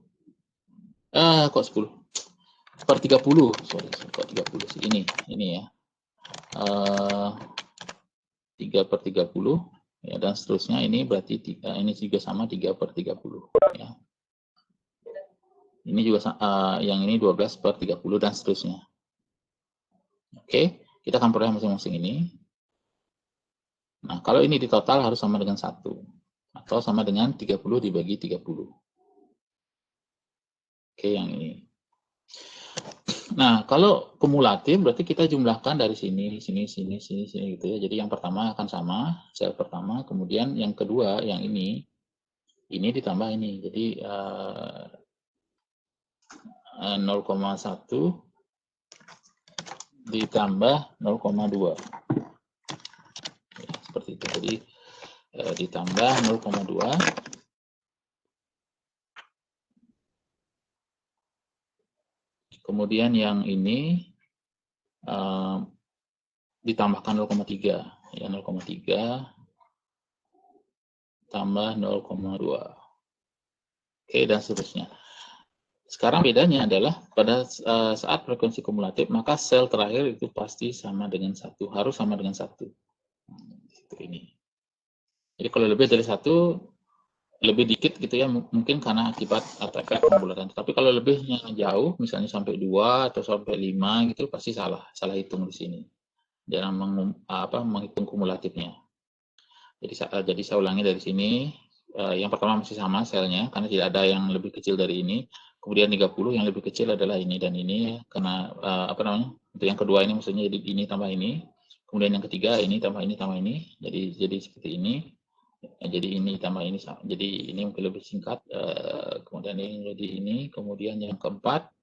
Kok 10? Per 30. Sorry, kok 30 sih. Ini ya. 3 per 30. Ya, dan seterusnya ini berarti ini juga sama 3 per 30. Ya. Ini juga yang ini 12 per 30 dan seterusnya. Oke, kita akan peroleh masing-masing ini. Nah, kalau ini di total harus sama dengan 1. Atau sama dengan 30 dibagi 30. Oke, yang ini. Nah, kalau kumulatif berarti kita jumlahkan dari sini gitu ya. Jadi yang pertama akan sama, sel pertama, kemudian yang kedua, yang ini ditambah ini. Jadi 0,1 ditambah 0,2. Ya, seperti itu. Jadi ditambah 0,2. Kemudian yang ini ditambahkan 0,3 ya, 0,3 tambah 0,2. Oke, dan seterusnya. Sekarang bedanya adalah pada saat frekuensi kumulatif, maka sel terakhir itu pasti sama dengan 1, harus sama dengan 1. Seperti ini. Jadi kalau lebih dari 1, lebih dikit gitu ya, mungkin karena akibat atau efek pembulatan. Tapi kalau lebihnya jauh, misalnya sampai 2 atau sampai 5 gitu, pasti salah hitung di sini. Jangan menghitung kumulatifnya. Jadi saya ulangi dari sini. Yang pertama masih sama selnya, karena tidak ada yang lebih kecil dari ini. Kemudian 30 yang lebih kecil adalah ini dan ini, karena untuk yang kedua ini maksudnya jadi ini tambah ini. Kemudian yang ketiga ini tambah ini tambah ini. Jadi seperti ini. Jadi ini tambah ini, jadi ini mungkin lebih singkat. Kemudian ini jadi ini. Kemudian yang keempat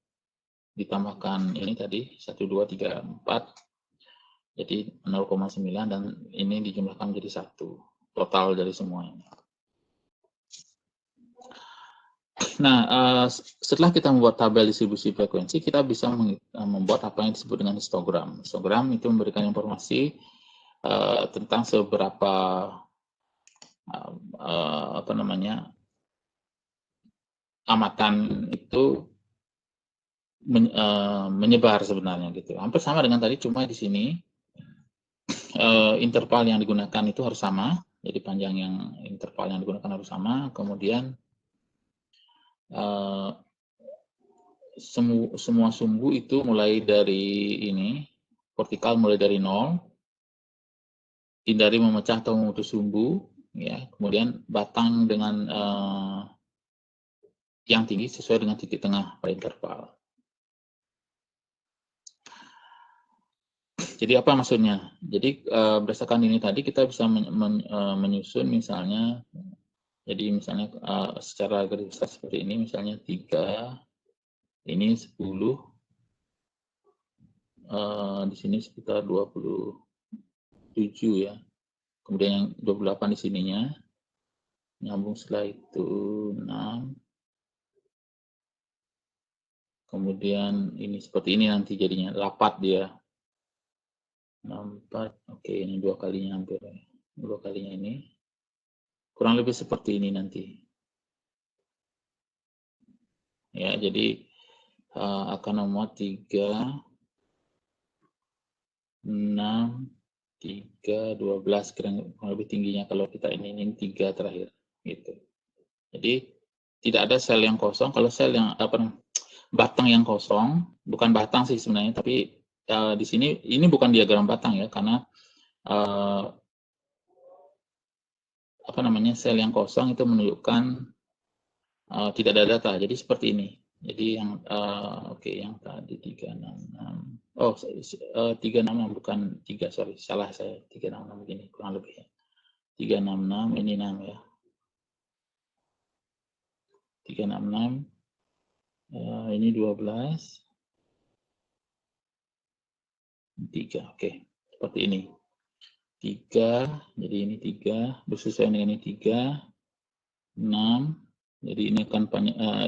ditambahkan ini tadi 1, 2, 3, 4. Jadi 0,9 dan ini dijumlahkan menjadi 1. Total dari semuanya. Nah, setelah kita membuat tabel distribusi frekuensi, kita bisa membuat apa yang disebut dengan histogram. Histogram itu memberikan informasi tentang seberapa amatan itu menyebar sebenarnya gitu. Hampir sama dengan tadi, cuma di sini interval yang digunakan itu harus sama. Jadi panjang interval yang digunakan harus sama. Kemudian semua sumbu itu mulai dari ini, vertikal mulai dari 0, hindari memecah atau memutus sumbu, ya. Kemudian batang dengan yang tinggi sesuai dengan titik tengah pada interval. Jadi apa maksudnya? Jadi berdasarkan ini tadi kita bisa menyusun misalnya, jadi misalnya secara garis besar seperti ini, misalnya 3, ini 10, di sini sekitar 27 ya. Kemudian yang 28 di sininya, nyambung setelah itu 6. Kemudian ini seperti ini nanti jadinya, rapat dia. 64, oke, ini 2 kalinya hampir. 2 kalinya ini. Kurang lebih seperti ini nanti. Ya, jadi akan memuat 3, 6, 3, 12, kurang lebih tingginya kalau kita ini 3 terakhir. Gitu. Jadi tidak ada sel yang kosong. Kalau sel yang batang yang kosong, bukan batang sih sebenarnya, tapi di sini ini bukan diagram batang ya, karena sel yang kosong itu menunjukkan tidak ada data. Jadi seperti ini. Jadi yang yang tadi 366. Oh, 366 bukan 3, sorry, salah saya. 366 begini kurang lebih ya. 366 ini 6 ya. 366 ini 12. 3, oke. Seperti ini. 3, jadi ini 3, bersesuaian dengan ini 3, 6, jadi ini akan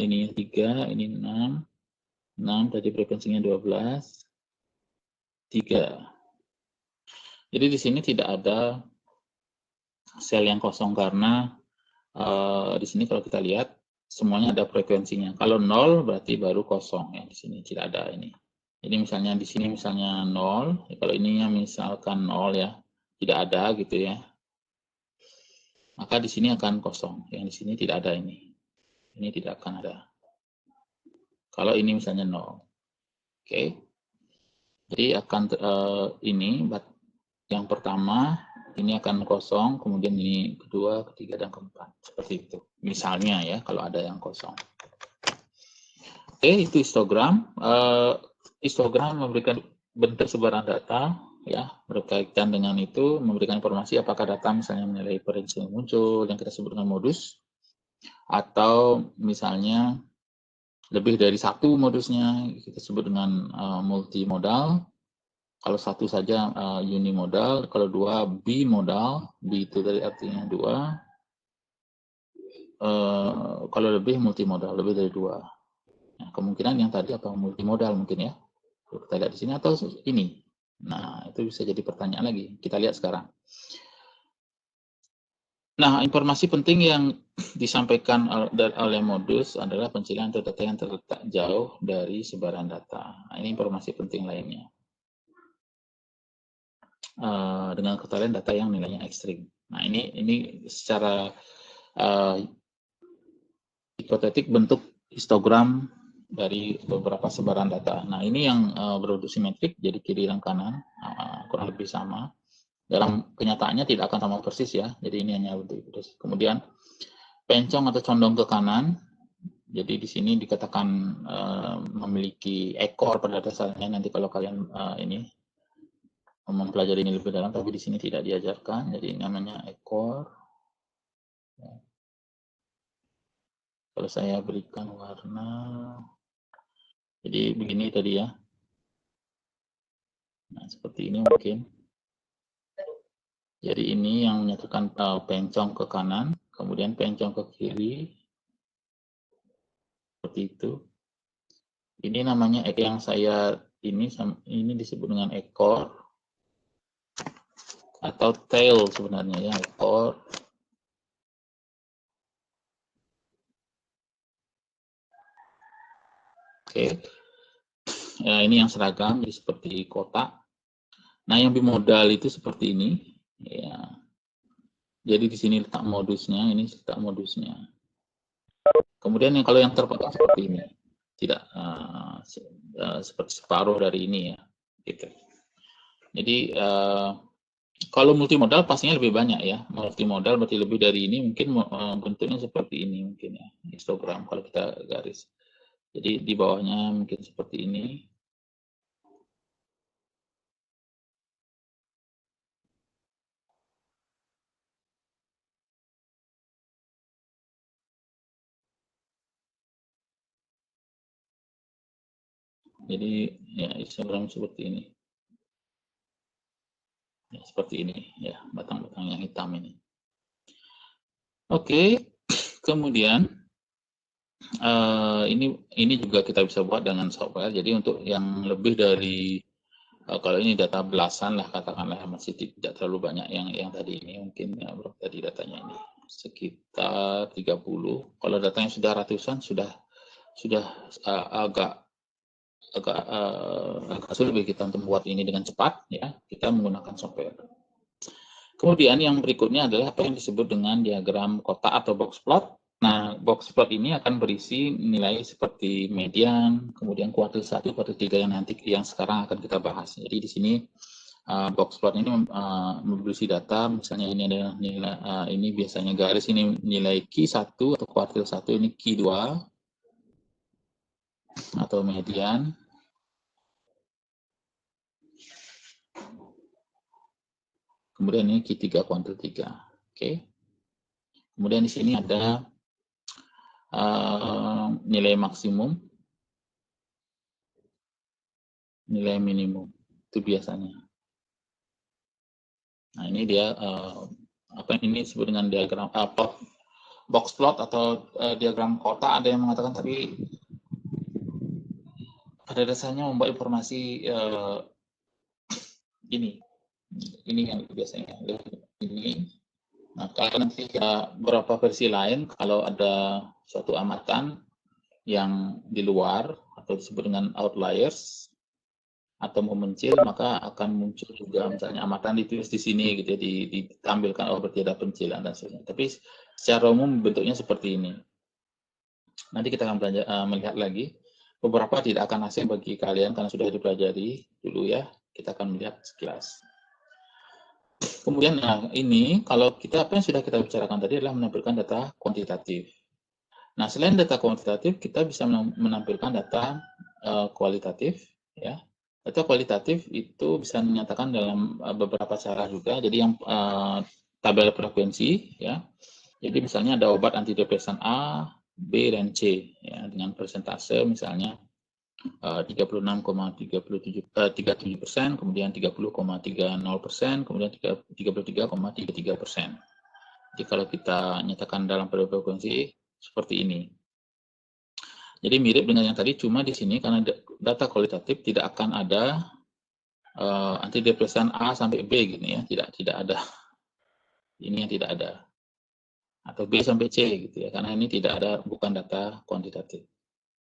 ini 3, ini 6, 6, tadi frekuensinya 12, 3. Jadi di sini tidak ada sel yang kosong karena di sini kalau kita lihat semuanya ada frekuensinya. Kalau 0 berarti baru kosong ya, di sini tidak ada ini. Jadi misalnya di sini misalnya 0, kalau ininya misalkan 0 ya, tidak ada gitu ya. Maka di sini akan kosong. Yang di sini tidak ada ini. Ini tidak akan ada. Kalau ini misalnya 0. Oke. Jadi akan ini yang pertama ini akan kosong, kemudian ini kedua, ketiga, dan keempat. Seperti itu. Misalnya ya, kalau ada yang kosong. Oke, itu histogram. Histogram memberikan bentuk sebaran data, ya, berkaitan dengan itu, memberikan informasi apakah data misalnya menilai frekuensi yang muncul, yang kita sebut dengan modus, atau misalnya lebih dari satu modusnya, kita sebut dengan multimodal. Kalau satu saja unimodal, kalau dua bimodal, bi itu dari artinya 2. Kalau lebih multimodal, lebih dari 2. Nah, kemungkinan yang tadi apa multimodal mungkin ya. Kalau kita lihat di sini atau ini. Nah, itu bisa jadi pertanyaan lagi. Kita lihat sekarang. Nah, informasi penting yang disampaikan oleh modus adalah pencarian data yang terletak jauh dari sebaran data. Nah, ini informasi penting lainnya. Dengan ketarian data yang nilainya ekstrim. Nah, ini secara hipotetik bentuk histogram dari beberapa sebaran data. Nah, ini yang berbentuk simetrik, jadi kiri dan kanan kurang lebih sama. Dalam kenyataannya tidak akan sama persis ya, jadi ini hanya bentuk persis. Kemudian pencong atau condong ke kanan, jadi di sini dikatakan memiliki ekor pada dasarnya. Nanti kalau kalian ini mempelajari ini lebih dalam, tapi di sini tidak diajarkan, jadi namanya ekor. Kalau saya berikan warna, jadi begini tadi ya. Nah, seperti ini mungkin. Jadi ini yang menyatukan pencong ke kanan, kemudian pencong ke kiri, seperti itu. Ini namanya yang saya ini disebut dengan ekor atau tail sebenarnya ya, ekor. Oke. Ya, ini yang seragam, jadi seperti kotak. Nah, yang bimodal itu seperti ini. Ya. Jadi di sini letak modusnya, ini letak modusnya. Kemudian kalau yang terpotong seperti ini, tidak seperti separuh dari ini ya. Gitu. Jadi kalau multimodal pastinya lebih banyak ya. Multimodal berarti lebih dari ini, mungkin bentuknya seperti ini mungkin ya, histogram kalau kita garis. Jadi di bawahnya mungkin seperti ini. Jadi ya histogram seperti ini. Ya, seperti ini ya, batang-batang yang hitam ini. Oke, kemudian ini juga kita bisa buat dengan software. Jadi untuk yang lebih dari kalau ini data belasan lah katakanlah, masih tidak terlalu banyak yang tadi ini, mungkin ya, berapa tadi datanya ini sekitar 30. Kalau datanya sudah ratusan sudah agak sulit bagi kita untuk membuat ini dengan cepat ya, kita menggunakan software. Kemudian yang berikutnya adalah apa yang disebut dengan diagram kotak atau box plot. Nah, box plot ini akan berisi nilai seperti median, kemudian kuartil 1, kuartil 3 yang sekarang akan kita bahas. Jadi di sini box plot ini berisi data, misalnya ini adalah nilai ini biasanya garis ini nilai Q1 atau kuartil 1, ini Q2 atau median. Kemudian ini Q3 kuartil 3. Oke. Kemudian di sini ada nilai maksimum, nilai minimum, itu biasanya. Nah, ini dia apa ini disebut dengan diagram box plot atau diagram kotak. Ada yang mengatakan tapi pada dasarnya membuat informasi ini yang biasanya ini. Nah, kalau nanti beberapa versi lain, kalau ada suatu amatan yang di luar atau disebut dengan outliers atau memencil, maka akan muncul juga misalnya amatan ditulis di sini gitu ya, ditampilkan berarti ada pencilan dan sebagainya. Tapi secara umum bentuknya seperti ini. Nanti kita akan melihat lagi. Beberapa tidak akan asing bagi kalian karena sudah dipelajari dulu ya. Kita akan melihat sekilas. Kemudian ini kalau apa yang sudah kita bicarakan tadi adalah menampilkan data kuantitatif. Nah, selain data kuantitatif, kita bisa menampilkan data kualitatif ya. Data kualitatif itu bisa menyatakan dalam beberapa cara juga. Jadi yang tabel frekuensi ya. Jadi misalnya ada obat antidepresan A, B dan C ya, dengan persentase misalnya 36,37%, kemudian 30,30%, kemudian 33,33%. Jadi kalau kita nyatakan dalam tabel frekuensi seperti ini. Jadi mirip dengan yang tadi, cuma di sini karena data kualitatif tidak akan ada antidepresan A sampai B gini ya, tidak ada ini yang tidak ada, atau B sampai C gitu ya, karena ini tidak ada, bukan data kuantitatif.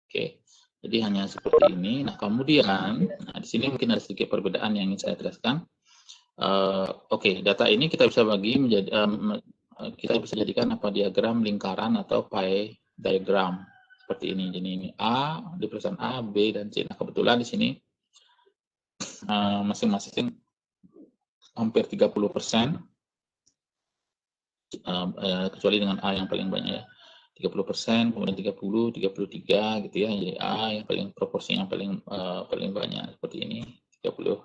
Oke, jadi hanya seperti ini. Nah kemudian, di sini mungkin ada sedikit perbedaan yang ingin saya jelaskan. Oke, data ini kita bisa bagi menjadi, kita bisa jadikan apa, diagram lingkaran atau pie diagram seperti ini. Jadi ini A, depresan A, B, dan C. Nah kebetulan di sini masing-masing hampir 30%, kecuali dengan A yang paling banyak ya, 30%, kemudian 30, 33 gitu ya. Jadi A yang paling proporsi yang paling banyak seperti ini, 30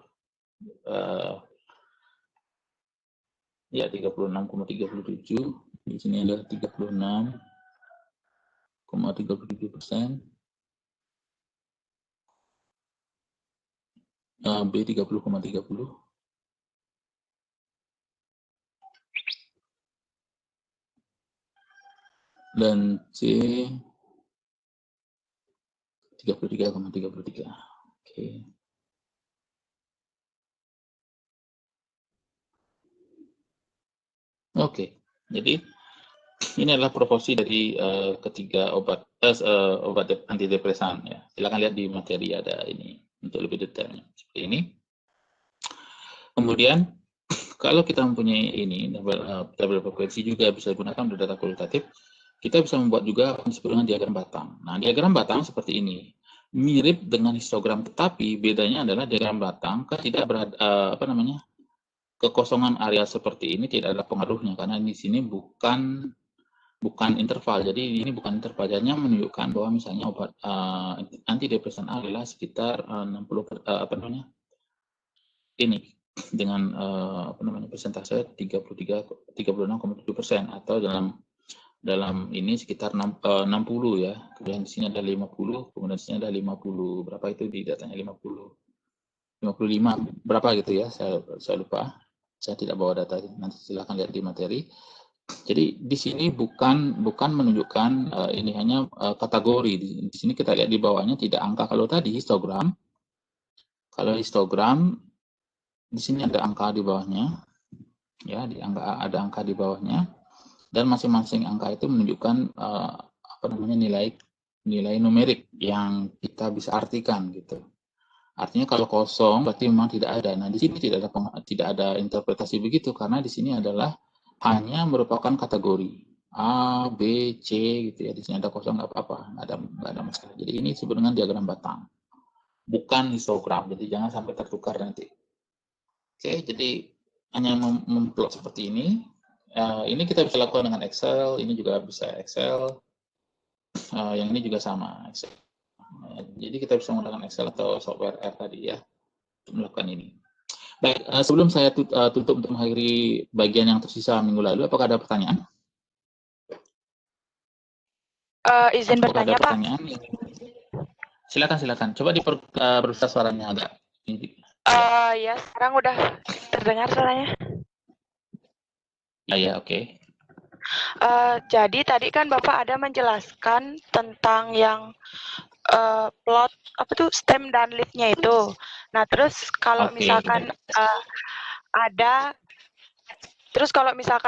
ya 36,37. Di sini ada 36,37%. B 30,30. Dan C 33,33. Oke. Oke. Jadi ini adalah proporsi dari ketiga obat antidepresan ya. Silakan lihat di materi, ada ini untuk lebih detailnya seperti ini. Kemudian kalau kita mempunyai ini tabel frekuensi juga bisa digunakan untuk data kualitatif. Kita bisa membuat juga yang disebut dengan diagram batang. Nah, diagram batang seperti ini. Mirip dengan histogram, tetapi bedanya adalah diagram batang tidak berada, kekosongan area seperti ini tidak ada pengaruhnya, karena di sini bukan interval. Jadi ini bukan interval, hanya menunjukkan bahwa misalnya obat antidepresan A adalah sekitar 60 ini dengan persentase 36,7%, atau dalam ini sekitar 60 ya. Kemudian di sini ada 50, kemudian di sini ada 50. Berapa itu di datanya? 55 berapa gitu ya? Saya lupa. Saya tidak bawa data. Nanti silakan lihat di materi. Jadi di sini bukan menunjukkan ini, hanya kategori. Di sini kita lihat di bawahnya tidak angka. Kalau tadi histogram, di sini ada angka di bawahnya. Ya, ada angka di bawahnya. Dan masing-masing angka itu menunjukkan nilai numerik yang kita bisa artikan gitu. Artinya kalau kosong berarti memang tidak ada. Nah di sini tidak ada interpretasi begitu, karena di sini adalah hanya merupakan kategori A, B, C gitu ya. Di sini ada kosong nggak apa-apa, nggak ada masalah. Jadi ini disebut dengan diagram batang, bukan histogram. Jadi jangan sampai tertukar nanti. Oke, jadi hanya memplot seperti ini. Ini kita bisa lakukan dengan Excel, ini juga bisa Excel, yang ini juga sama Excel. Jadi kita bisa menggunakan Excel atau software R tadi ya untuk melakukan ini. Baik, sebelum saya tutup untuk mengakhiri bagian yang tersisa minggu lalu, apakah ada pertanyaan? Izin bertanya, Pak. Silakan. Coba diperbesar suaranya agak. Ya, sekarang udah terdengar suaranya. Ya, oke. Jadi tadi kan Bapak ada menjelaskan tentang yang plot stem dan leaf-nya itu. Nah, terus kalau misalkan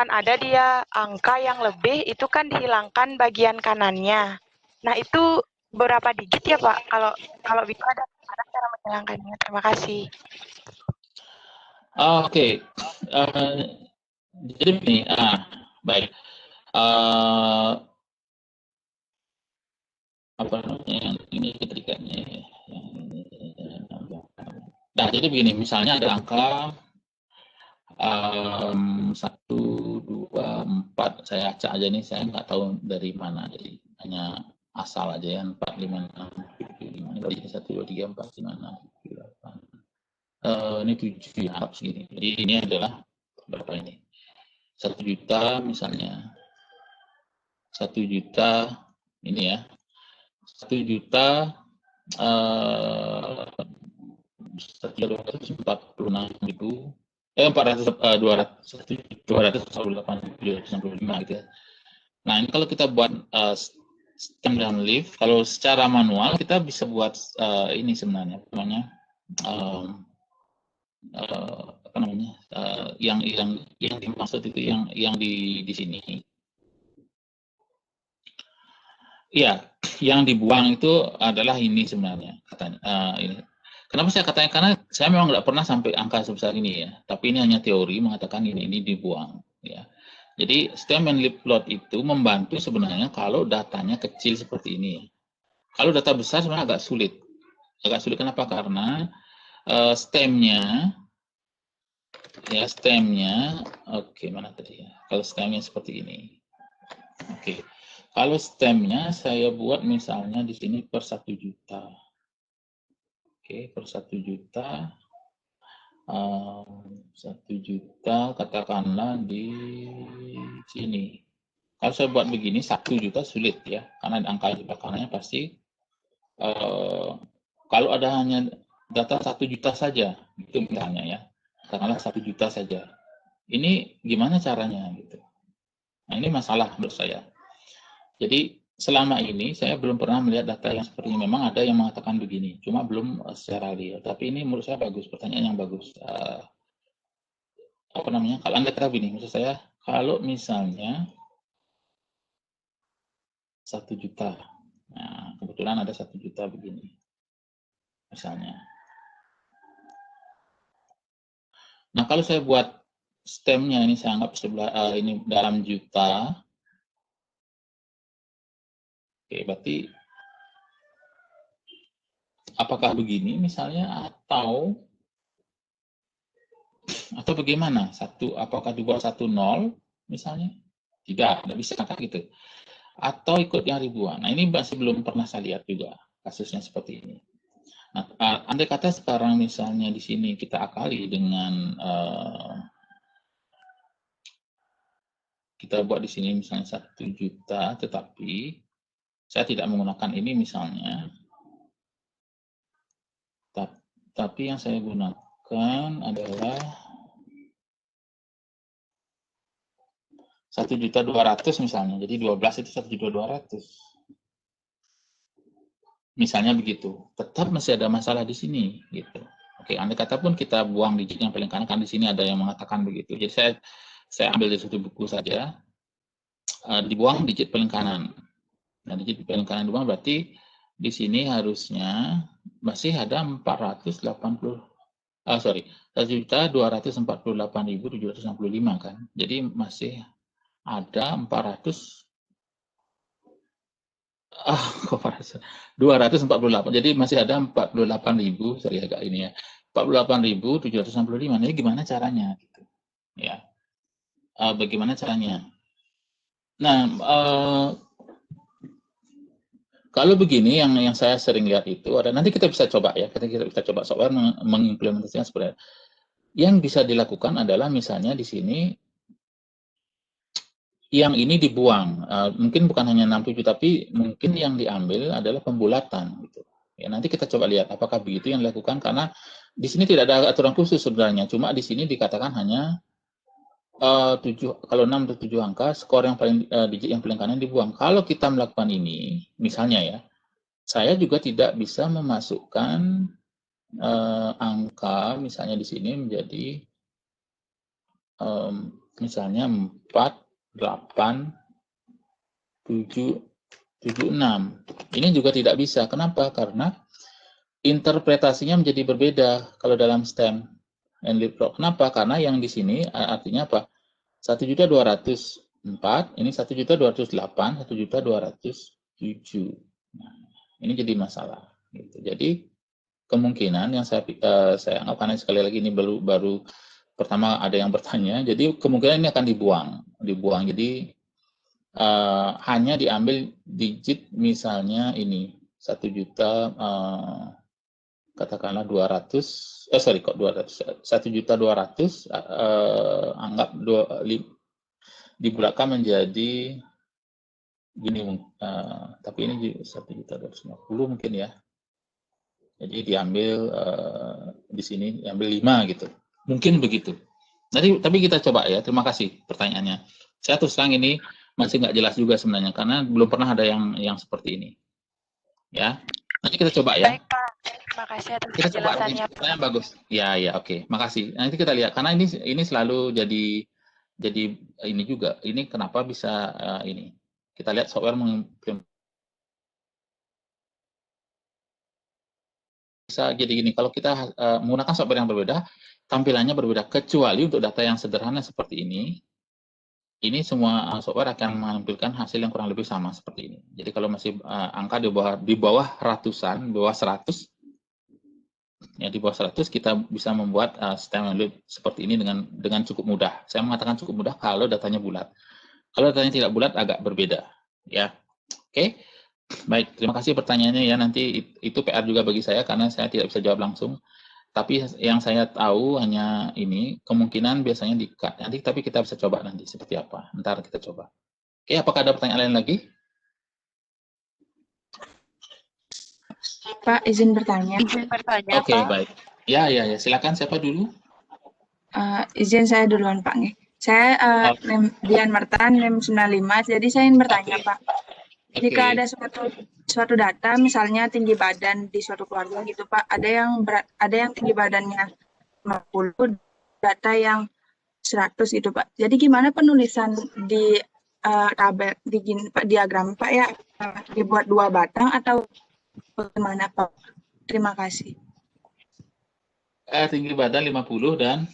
ada dia angka yang lebih, itu kan dihilangkan bagian kanannya. Nah, itu berapa digit ya, Pak? Kalau bisa ada cara menghilangkannya. Terima kasih. Oke. Jadi begini, baik. Apa namanya yang ini ketikanya? Nah, jadi begini, misalnya ada angka 1, 2, 4. Saya acak aja nih, saya nggak tahu dari mana, jadi hanya asal aja ya. 4, 5, 6, 7, 5. Ini 1, 2, 3, 4, 5, 6, 7, 8. Ini 7 ya, segini. Jadi ini adalah berapa ini? 1 juta misalnya. 1 juta ini ya. 1 juta 1.246.000 268.765 gitu ya. Nah ini kalau kita buat stem dan leaf, kalau secara manual kita bisa buat ini sebenarnya namanya apa namanya, yang dimaksud itu yang di sini. Iya, yang dibuang itu adalah ini sebenarnya katanya. Ini. Kenapa saya katakan? Karena saya memang nggak pernah sampai angka sebesar ini ya. Tapi ini hanya teori mengatakan ini dibuang. Ya. Jadi stem and leaf plot itu membantu sebenarnya kalau datanya kecil seperti ini. Kalau data besar sebenarnya agak sulit. Agak sulit kenapa? Karena stemnya, oke, mana tadi ya? Kalau stemnya seperti ini. Oke. Kalau stemnya saya buat misalnya di sini per 1 juta. Oke, per 1 juta. 1 juta katakanlah di sini. Kalau saya buat begini 1 juta sulit ya, karena angka di belakangnya pasti kalau ada hanya data 1 juta saja, itu misalnya ya, katakanlah 1 juta saja. Ini gimana caranya gitu? Nah ini masalah menurut saya. Jadi selama ini saya belum pernah melihat data yang seperti ini. Memang ada yang mengatakan begini, cuma belum secara real. Tapi ini menurut saya bagus, pertanyaan yang bagus. Apa namanya? Kalau Anda kata begini, maksud saya kalau misalnya 1 juta, nah kebetulan ada 1 juta begini, misalnya. Nah kalau saya buat stemnya ini saya anggap sebelah ini dalam juta. Oke, berarti apakah begini misalnya atau bagaimana? Apakah dibuat 10 misalnya? Tidak bisa kan gitu. Atau ikut yang ribuan. Nah, ini masih belum pernah saya lihat juga kasusnya seperti ini. Nah, andai kata sekarang misalnya di sini kita akali dengan kita buat di sini misalnya 1 juta, tetapi saya tidak menggunakan ini misalnya. Tapi yang saya gunakan adalah 1.200.000 misalnya. Jadi 12 itu 1.200.000. Misalnya begitu. Tetap masih ada masalah di sini gitu. Oke, andai kata pun kita buang digit yang paling kanan, kan di sini ada yang mengatakan begitu. Jadi saya ambil dari satu buku saja. Dibuang digit paling kanan. Nah, digit paling kanan dibuang berarti di sini harusnya masih ada 1.248.765 kan. Jadi masih ada 248. Jadi masih ada 48.000, sorry agak ini ya. 48.765. Ini gimana caranya gitu. Ya. Bagaimana caranya? Nah, kalau begini yang saya sering lihat itu ada, nanti kita bisa coba ya, kita bisa coba software mengimplementasikan sebenarnya. Yang bisa dilakukan adalah misalnya di sini yang ini dibuang, mungkin bukan hanya 67 tapi mungkin yang diambil adalah pembulatan gitu. Ya, nanti kita coba lihat apakah begitu yang dilakukan, karena di sini tidak ada aturan khusus sebenarnya, cuma di sini dikatakan hanya 7, kalau 6 atau 7 angka, skor yang paling digit yang paling kanan dibuang. Kalau kita melakukan ini, misalnya ya, saya juga tidak bisa memasukkan angka misalnya di sini menjadi misalnya 4, 8, 7, 7, 6. Ini juga tidak bisa. Kenapa? Karena interpretasinya menjadi berbeda kalau dalam stem and leaf plot. Kenapa? Karena yang di sini artinya apa? 1.204, ini 1.208, 1.207. Nah, ini jadi masalah. Gitu. Jadi kemungkinan yang saya anggap, karena sekali lagi ini baru pertama ada yang bertanya, jadi kemungkinan ini akan dibuang. Jadi hanya diambil digit misalnya ini 1 juta, katakanlah 200, 1.200.000, anggap dibulakan menjadi gini, tapi ini 1.250 mungkin ya. Jadi diambil di sini diambil 5 gitu. Mungkin begitu. Tapi kita coba ya. Terima kasih pertanyaannya. Saya terus terang ini masih nggak jelas juga sebenarnya karena belum pernah ada yang seperti ini. Ya. Nanti kita coba ya. Baik, Pak. Terima kasih atas Kita coba ini penjelasannya. pertanyaan bagus. Ya, ya, oke. Makasih. Nanti kita lihat karena ini selalu jadi ini juga. Ini kenapa bisa ini? Kita lihat software bisa jadi gini. Kalau kita menggunakan software yang berbeda, tampilannya berbeda. Kecuali untuk data yang sederhana seperti ini semua software akan menampilkan hasil yang kurang lebih sama seperti ini. Jadi kalau masih angka di bawah ratusan, di bawah 100, ya di bawah 100 kita bisa membuat stem and loop seperti ini dengan cukup mudah. Saya mengatakan cukup mudah kalau datanya bulat. Kalau datanya tidak bulat agak berbeda, ya. Oke. Baik, terima kasih pertanyaannya ya. Nanti itu PR juga bagi saya karena saya tidak bisa jawab langsung. Tapi yang saya tahu hanya ini, kemungkinan biasanya di-cut. Nanti tapi kita bisa coba nanti seperti apa. Ntar kita coba. Oke, apakah ada pertanyaan lain lagi? Pak, izin bertanya. Izin bertanya, Oke, Pak. baik. Ya, silakan. Siapa dulu? Izin saya duluan, Pak. Saya Dian Martan, NIM 95. Jadi saya ingin bertanya, Pak. Jika ada suatu data, misalnya tinggi badan di suatu keluarga gitu, Pak, ada yang tinggi badannya 50, data yang 100 gitu, Pak. Jadi gimana penulisan di tabel di diagram, Pak ya? Dibuat 2 batang atau bagaimana, Pak? Terima kasih. Tinggi badan 50 dan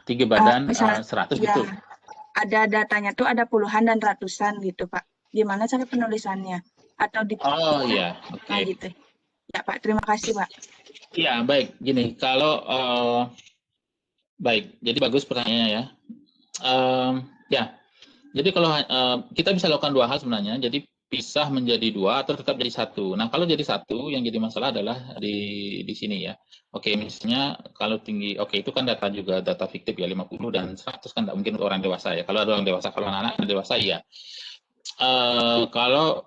tinggi badan 100 ya, gitu. Ada datanya tuh ada puluhan dan ratusan gitu, Pak. Gimana cara penulisannya? Atau di iya, oke. gitu. Ya, Pak. Terima kasih, Pak. Iya, baik. Gini, kalau baik, jadi bagus pertanyaannya ya. Ya, jadi kalau kita bisa lakukan 2 hal sebenarnya. Jadi pisah menjadi 2 atau tetap jadi 1. Nah, kalau jadi 1 yang jadi masalah adalah di sini ya. Oke, misalnya kalau tinggi, oke itu kan data juga data fiktif ya 50 dan 100 kan tidak mungkin untuk orang dewasa ya. Kalau ada orang dewasa, kalau anak dewasa iya. Kalau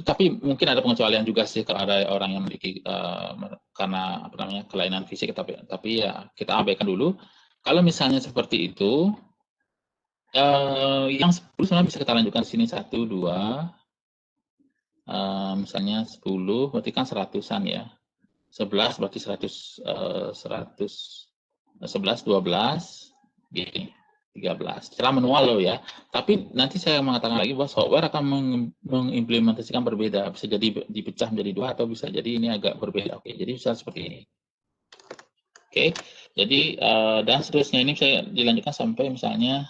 tapi mungkin ada pengecualian juga sih kalau ada orang yang memiliki karena apa namanya kelainan fisik, tapi ya kita abaikan dulu. Kalau misalnya seperti itu, yang 10 sebenarnya bisa kita lanjutkan di sini 1, 2, misalnya 10 berarti kan 100-an ya. 11 berarti 100, 11, 12, gini. 13. Secara manual loh ya. Tapi nanti saya mengatakan lagi bahwa software akan mengimplementasikan berbeda. Bisa jadi dipecah menjadi 2 atau bisa jadi ini agak berbeda. Oke, jadi bisa seperti ini. Oke, jadi dan seterusnya ini saya dilanjutkan sampai misalnya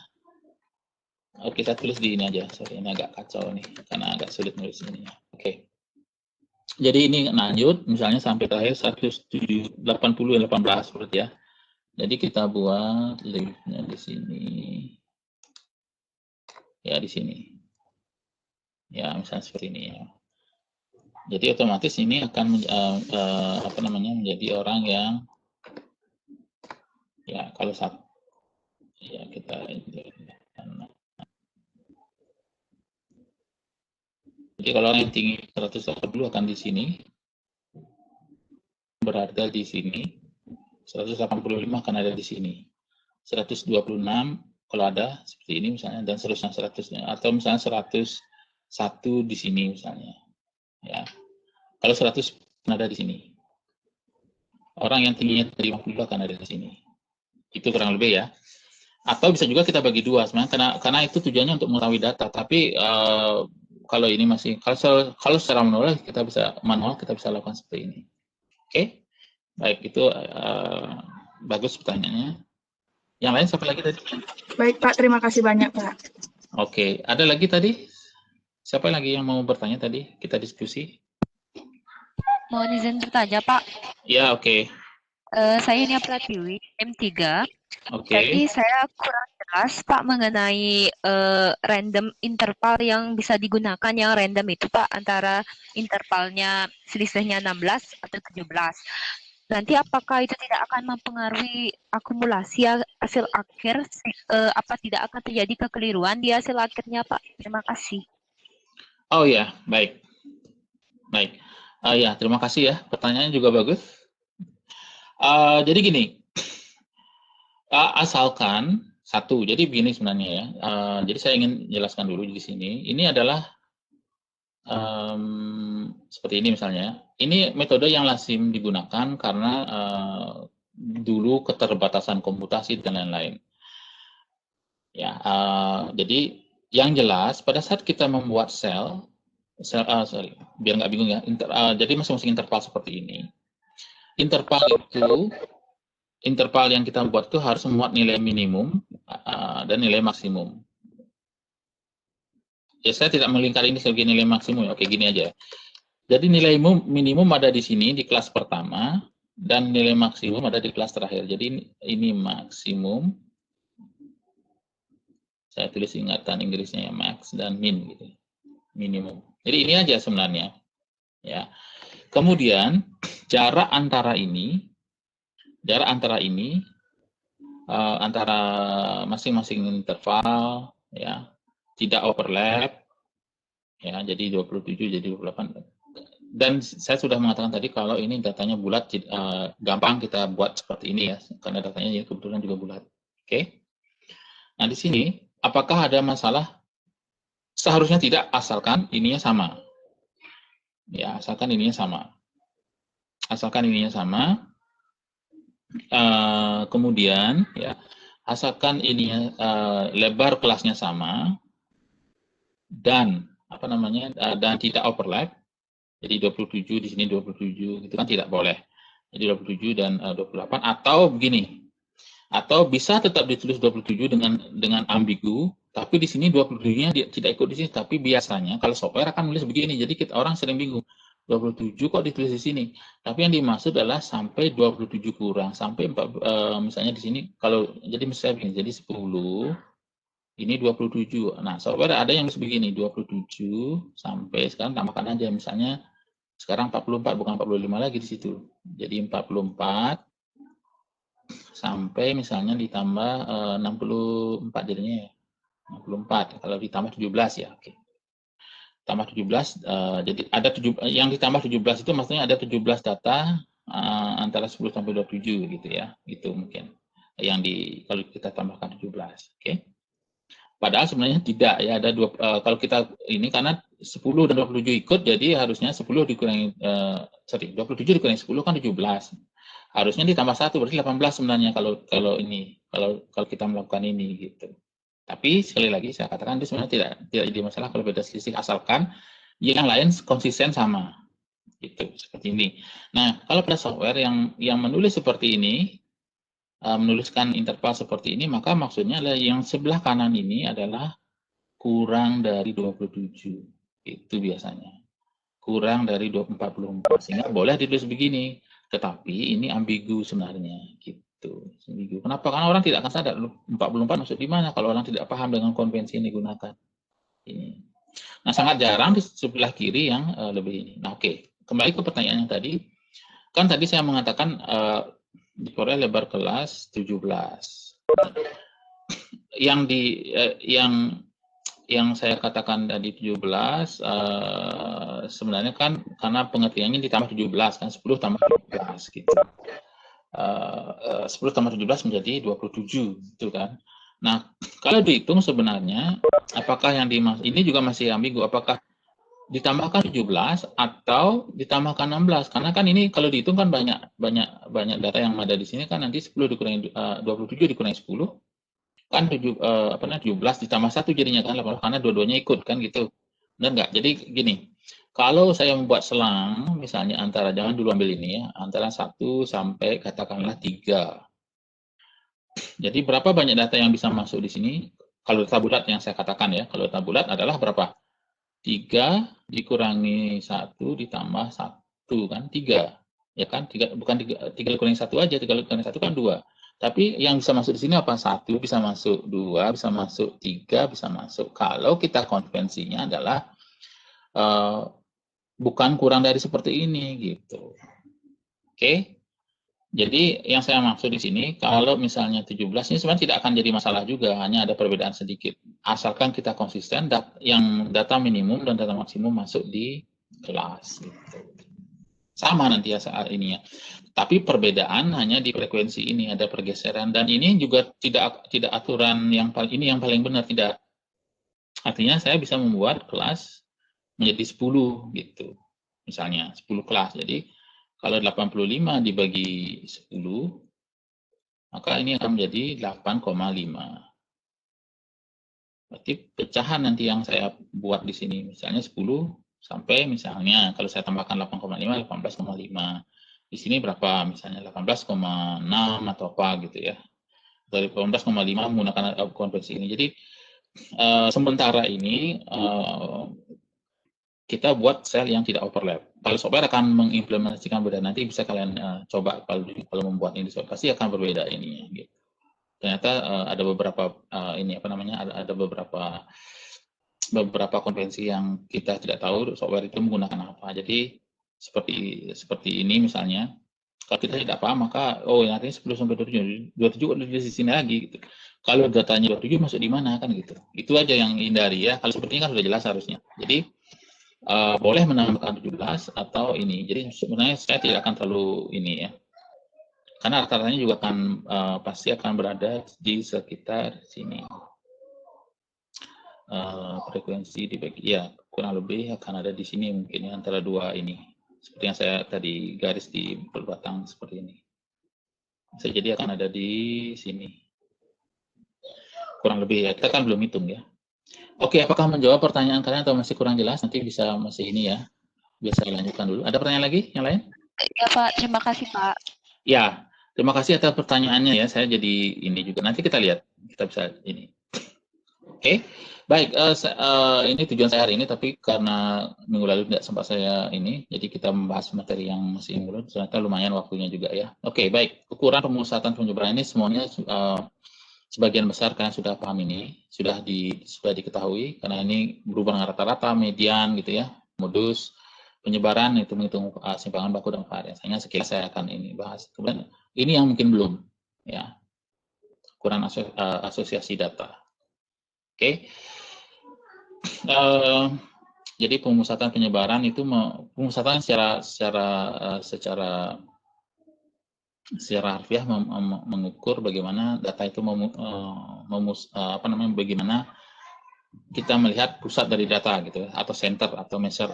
kita tulis di ini aja. Sorry, ini agak kacau nih karena agak sulit nulis ini. Oke. Jadi ini lanjut misalnya sampai terakhir 180 18 seperti ya. Jadi kita buat linknya di sini. Ya, di sini. Ya, misalnya seperti ini ya. Jadi otomatis ini akan apa namanya menjadi orang yang ya kalau ya kita jadi kalau orang yang tinggi 180 akan di sini berada di sini. 185 akan ada di sini. 126 kalau ada seperti ini misalnya dan seterusnya 100-nya atau misalnya 101 di sini misalnya. Ya. Kalau 100 ada di sini. Orang yang tingginya 50 akan ada di sini. Itu kurang lebih ya. Atau bisa juga kita bagi 2 sebenarnya karena itu tujuannya untuk mengetahui data. Tapi kalau ini masih kalau secara manual kita bisa lakukan seperti ini. Oke. Baik, itu bagus pertanyaannya. Yang lain siapa lagi tadi? Baik, Pak. Terima kasih banyak, Pak. Oke, ada lagi tadi? Siapa lagi yang mau bertanya tadi? Kita diskusi. Mohon izin bertanya, Pak. Ya, oke. Saya Nia Pratiwi, M3. Oke. Jadi saya kurang jelas, Pak, mengenai random interval yang bisa digunakan yang random itu, Pak, antara intervalnya selisihnya 16 atau 17. Nanti apakah itu tidak akan mempengaruhi akumulasi hasil akhir? Apa tidak akan terjadi kekeliruan di hasil akhirnya, Pak? Terima kasih. Oh ya, baik. Baik. Ya, terima kasih ya. Pertanyaannya juga bagus. Jadi gini, asalkan satu. Jadi begini sebenarnya ya. Jadi saya ingin jelaskan dulu di sini. Ini adalah seperti ini misalnya. Ini metode yang lazim digunakan karena dulu keterbatasan komputasi dan lain-lain. Ya, jadi yang jelas pada saat kita membuat biar nggak bingung ya. Jadi masing-masing interval seperti ini. Interval yang kita buat itu harus memuat nilai minimum dan nilai maksimum. Ya, saya tidak melingkar ini sebagai nilai maksimum. Oke, gini aja. Jadi nilai minimum ada di sini di kelas pertama dan nilai maksimum ada di kelas terakhir. Jadi ini maksimum. Saya tulis ingatan Inggrisnya ya, max dan min gitu. Minimum. Jadi ini aja sebenarnya. Ya. Kemudian jarak antara antara masing-masing interval ya, tidak overlap ya, jadi 27 jadi 28. Dan saya sudah mengatakan tadi kalau ini datanya bulat, gampang kita buat seperti ini ya, karena datanya kebetulan juga bulat. Oke. Nah, di sini apakah ada masalah? Seharusnya tidak, asalkan ininya sama. Ya, asalkan ininya sama. Kemudian ya, asalkan ininya lebar kelasnya sama dan dan tidak overlap. Jadi 27 di sini 27 itu kan tidak boleh. Jadi 27 dan 28 atau begini. Atau bisa tetap ditulis 27 dengan ambigu, tapi di sini 27-nya tidak ikut di sini, tapi biasanya kalau software akan nulis begini. Jadi orang sering bingung. 27 kok ditulis di sini. Tapi yang dimaksud adalah sampai 27 kurang, sampai misalnya di sini kalau jadi misalnya begini, jadi 10 ini 27. Nah, software ada yang begini, 27 sampai sekarang tambahkan aja misalnya sekarang 44 bukan 45 lagi di situ. Jadi 44 sampai misalnya ditambah 64 jadinya ya. 64 kalau ditambah 17 ya, oke. Tambah 17 jadi ada yang ditambah 17 itu maksudnya ada 17 data antara 10 sampai 27 gitu ya. Itu mungkin yang kalau kita tambahkan 17, oke. Padahal sebenarnya tidak ya, ada kalau kita ini karena 10 dan 27 ikut, jadi harusnya 10 dikurangi 27 dikurangi 10 kan 17. Harusnya ditambah 1 berarti 18 sebenarnya kalau kita melakukan ini gitu. Tapi sekali lagi saya katakan itu sebenarnya tidak jadi masalah kalau beda selisih, asalkan yang lain konsisten sama. Gitu, seperti ini. Nah, kalau pada software yang menulis seperti ini, menuliskan interval seperti ini, maka maksudnya adalah yang sebelah kanan ini adalah kurang dari 27. Itu biasanya. Kurang dari 44. Sehingga boleh ditulis begini. Tetapi ini ambigu sebenarnya. Gitu. Ambigu. Kenapa? Karena orang tidak akan sadar 44 maksud di mana kalau orang tidak paham dengan konvensi yang digunakan. Ini. Nah, sangat jarang di sebelah kiri yang lebih ini. Nah, oke. Kembali ke pertanyaan yang tadi. Kan tadi saya mengatakan di Korea lebar kelas 17. Yang saya katakan tadi 17 sebenarnya kan karena pengertiannya ditambah 17 kan 10 tambah 17 gitu. 10 tambah 17 menjadi 27 itu kan. Nah, kalau dihitung sebenarnya apakah yang dimaksud ini juga masih ambigu, apakah ditambahkan 17 atau ditambahkan 16, karena kan ini kalau dihitung kan banyak data yang ada di sini kan, nanti 10 dikurangi 27 dikurangi 10 kan 17 ditambah 1 jadinya kan 18, karena dua-duanya ikut kan gitu. Benar nggak? Jadi gini, kalau saya membuat selang misalnya antara, jangan dulu ambil ini ya, antara 1 sampai katakanlah 3. Jadi berapa banyak data yang bisa masuk di sini? Kalau data bulat yang saya katakan ya, kalau data bulat adalah berapa? 3 dikurangi 1 ditambah 1 kan 3. Ya kan? 3 bukan 3 dikurangi 1 aja, 3 dikurangi 1 kan 2. Tapi yang bisa masuk di sini apa? 1 bisa masuk, 2 bisa masuk, 3 bisa masuk. Kalau kita konvensinya adalah bukan kurang dari seperti ini gitu. Oke? Jadi yang saya maksud di sini, kalau misalnya 17 ini sebenarnya tidak akan jadi masalah juga, hanya ada perbedaan sedikit. Asalkan kita konsisten, yang data minimum dan data maksimum masuk di kelas. Gitu. Sama nanti ya saat ini ya. Tapi perbedaan hanya di frekuensi ini, ada pergeseran. Dan ini juga tidak aturan yang paling benar, tidak. Artinya saya bisa membuat kelas menjadi 10 gitu. misalnya 10 kelas. Jadi kalau 85 dibagi 10, maka ini akan menjadi 8,5. Berarti pecahan nanti yang saya buat di sini, misalnya 10 sampai misalnya, kalau saya tambahkan 8,5, 18,5. Di sini berapa? Misalnya 18,6 atau apa gitu ya. Dari 18,5 menggunakan konvensi ini. Jadi sementara ini kita buat sel yang tidak overlap. Kalau software akan mengimplementasikan berbeda, nanti bisa kalian coba kalau membuat ini, pasti akan berbeda ini. Gitu. Ternyata ada beberapa ada beberapa konvensi yang kita tidak tahu software itu menggunakan apa. Jadi seperti ini misalnya, kalau kita tidak paham maka yang artinya 10 sampai 27 ada di sini lagi gitu. Kalau datanya 27 masuk di mana kan gitu. Itu aja yang hindari ya. Kalau seperti ini kan sudah jelas harusnya. Jadi boleh menambahkan 17 atau ini. Jadi sebenarnya saya tidak akan terlalu ini ya. Karena rata-ratanya juga akan pasti akan berada di sekitar sini. Frekuensi dibagi ya kurang lebih akan ada di sini mungkin ya, antara dua ini. Seperti yang saya tadi garis di berbatang seperti ini. Bisa jadi akan ada di sini. Kurang lebih ya, kita kan belum hitung ya. Oke, apakah menjawab pertanyaan kalian atau masih kurang jelas? Nanti bisa masih ini ya. Biasa dilanjutkan dulu. Ada pertanyaan lagi yang lain? Ya Pak, terima kasih Pak. Ya, terima kasih atas pertanyaannya ya. Saya jadi ini juga. Nanti kita lihat. Kita bisa ini. Oke, baik. Ini tujuan saya hari ini, tapi karena minggu lalu tidak sempat saya ini, jadi kita membahas materi yang masih minggu lalu. Ternyata lumayan waktunya juga ya. Oke, baik. Ukuran pemusatan penyebaran ini semuanya sebagian besar kalian sudah paham ini, sudah diketahui, karena ini berubah dengan rata-rata, median gitu ya, modus penyebaran itu menghitung simpangan baku dan variasinya. Sekilas saya akan ini bahas. Kemudian ini yang mungkin belum, ya, ukuran asosiasi data. Oke. Jadi pemusatan penyebaran itu pemusatan secara harfiah mengukur bagaimana data itu bagaimana kita melihat pusat dari data gitu atau center atau measure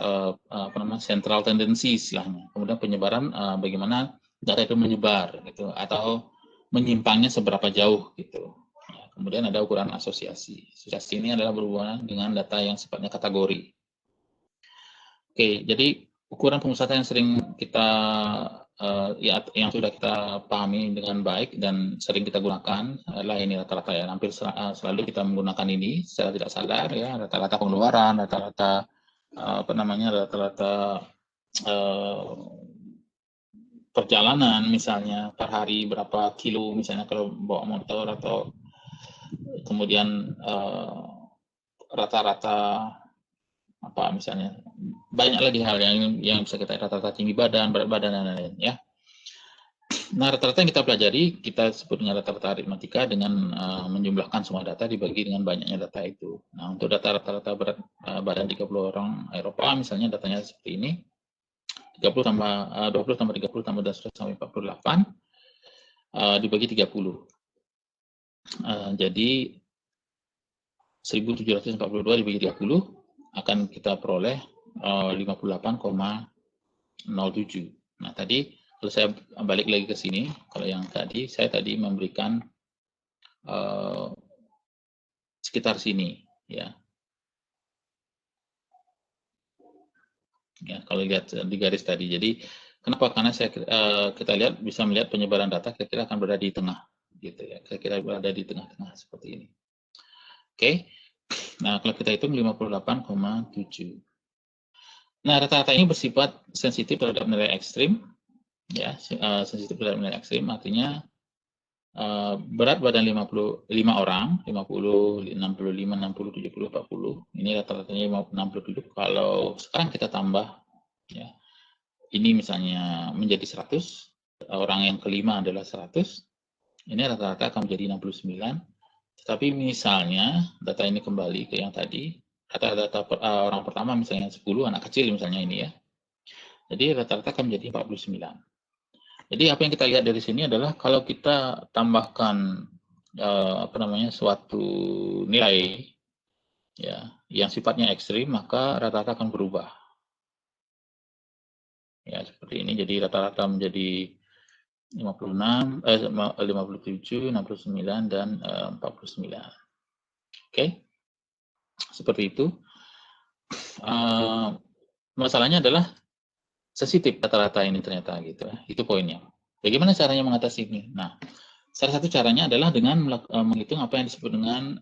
central tendency istilahnya. Kemudian penyebaran bagaimana data itu menyebar gitu atau menyimpangnya seberapa jauh gitu. Ya, kemudian ada ukuran asosiasi. Asosiasi ini adalah berhubungan dengan data yang sifatnya kategori. Oke, jadi ukuran pemusatan yang sering kita yang sudah kita pahami dengan baik dan sering kita gunakan adalah ini rata-rata ya. Hampir selalu kita menggunakan ini secara tidak sadar ya, rata-rata pengeluaran, rata-rata perjalanan misalnya per hari berapa kilo misalnya kalau bawa motor, atau kemudian rata-rata apa misalnya, banyak lagi hal yang bisa kita rata-rata tinggi badan, berat badan dan lain-lain ya. Nah, rata-rata yang kita pelajari kita sebut dengan rata-rata aritmatika dengan menjumlahkan semua data dibagi dengan banyaknya data itu. Nah, untuk data rata-rata berat badan 30 orang Eropa misalnya datanya seperti ini. 20 tambah 30 tambah 11 sampai 48 dibagi 30. Jadi 1742 dibagi 30 akan kita peroleh 58,07. Nah, tadi kalau saya balik lagi ke sini, kalau yang tadi saya memberikan sekitar sini ya. Ya, kalau lihat di garis tadi. Jadi kenapa? Karena kita lihat bisa melihat penyebaran data kira-kira akan berada di tengah gitu ya. Kira-kira berada di tengah-tengah seperti ini. Oke. Nah, kalau kita hitung 58,7. Nah, rata-rata ini bersifat sensitif terhadap nilai ekstrim. Ya, sensitif terhadap nilai ekstrim artinya berat badan 55 orang, 50, 65, 60, 70, 40. Ini rata-ratanya 67. Kalau sekarang kita tambah ya. Ini misalnya menjadi 100, orang yang kelima adalah 100. Ini rata-rata akan menjadi 69. Tapi misalnya data ini kembali ke yang tadi, data orang pertama misalnya 10, anak kecil misalnya ini ya. Jadi rata-rata akan menjadi 49. Jadi apa yang kita lihat dari sini adalah kalau kita tambahkan suatu nilai ya yang sifatnya ekstrim, maka rata-rata akan berubah. Ya, seperti ini. Jadi rata-rata menjadi 56, 57, 69, dan 49. Oke. Seperti itu. Masalahnya adalah sensitif rata-rata ini ternyata gitu. Itu poinnya. Bagaimana caranya mengatasi ini? Nah, salah satu caranya adalah dengan menghitung apa yang disebut dengan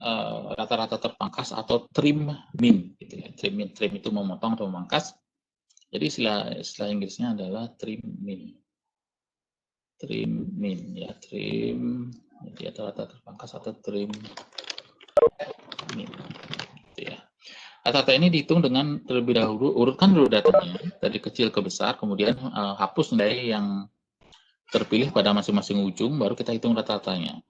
rata-rata terpangkas atau trim min. Gitu ya. Trim itu memotong atau memangkas. Jadi istilah Inggrisnya adalah trim min. Trim min ya, trim. Jadi rata-rata terpangkas atau trim min. Gitu ya. Rata-rata ini dihitung dengan terlebih dahulu, urutkan dulu datanya dari kecil ke besar, kemudian hapus nilai yang terpilih pada masing-masing ujung, baru kita hitung rata-ratanya.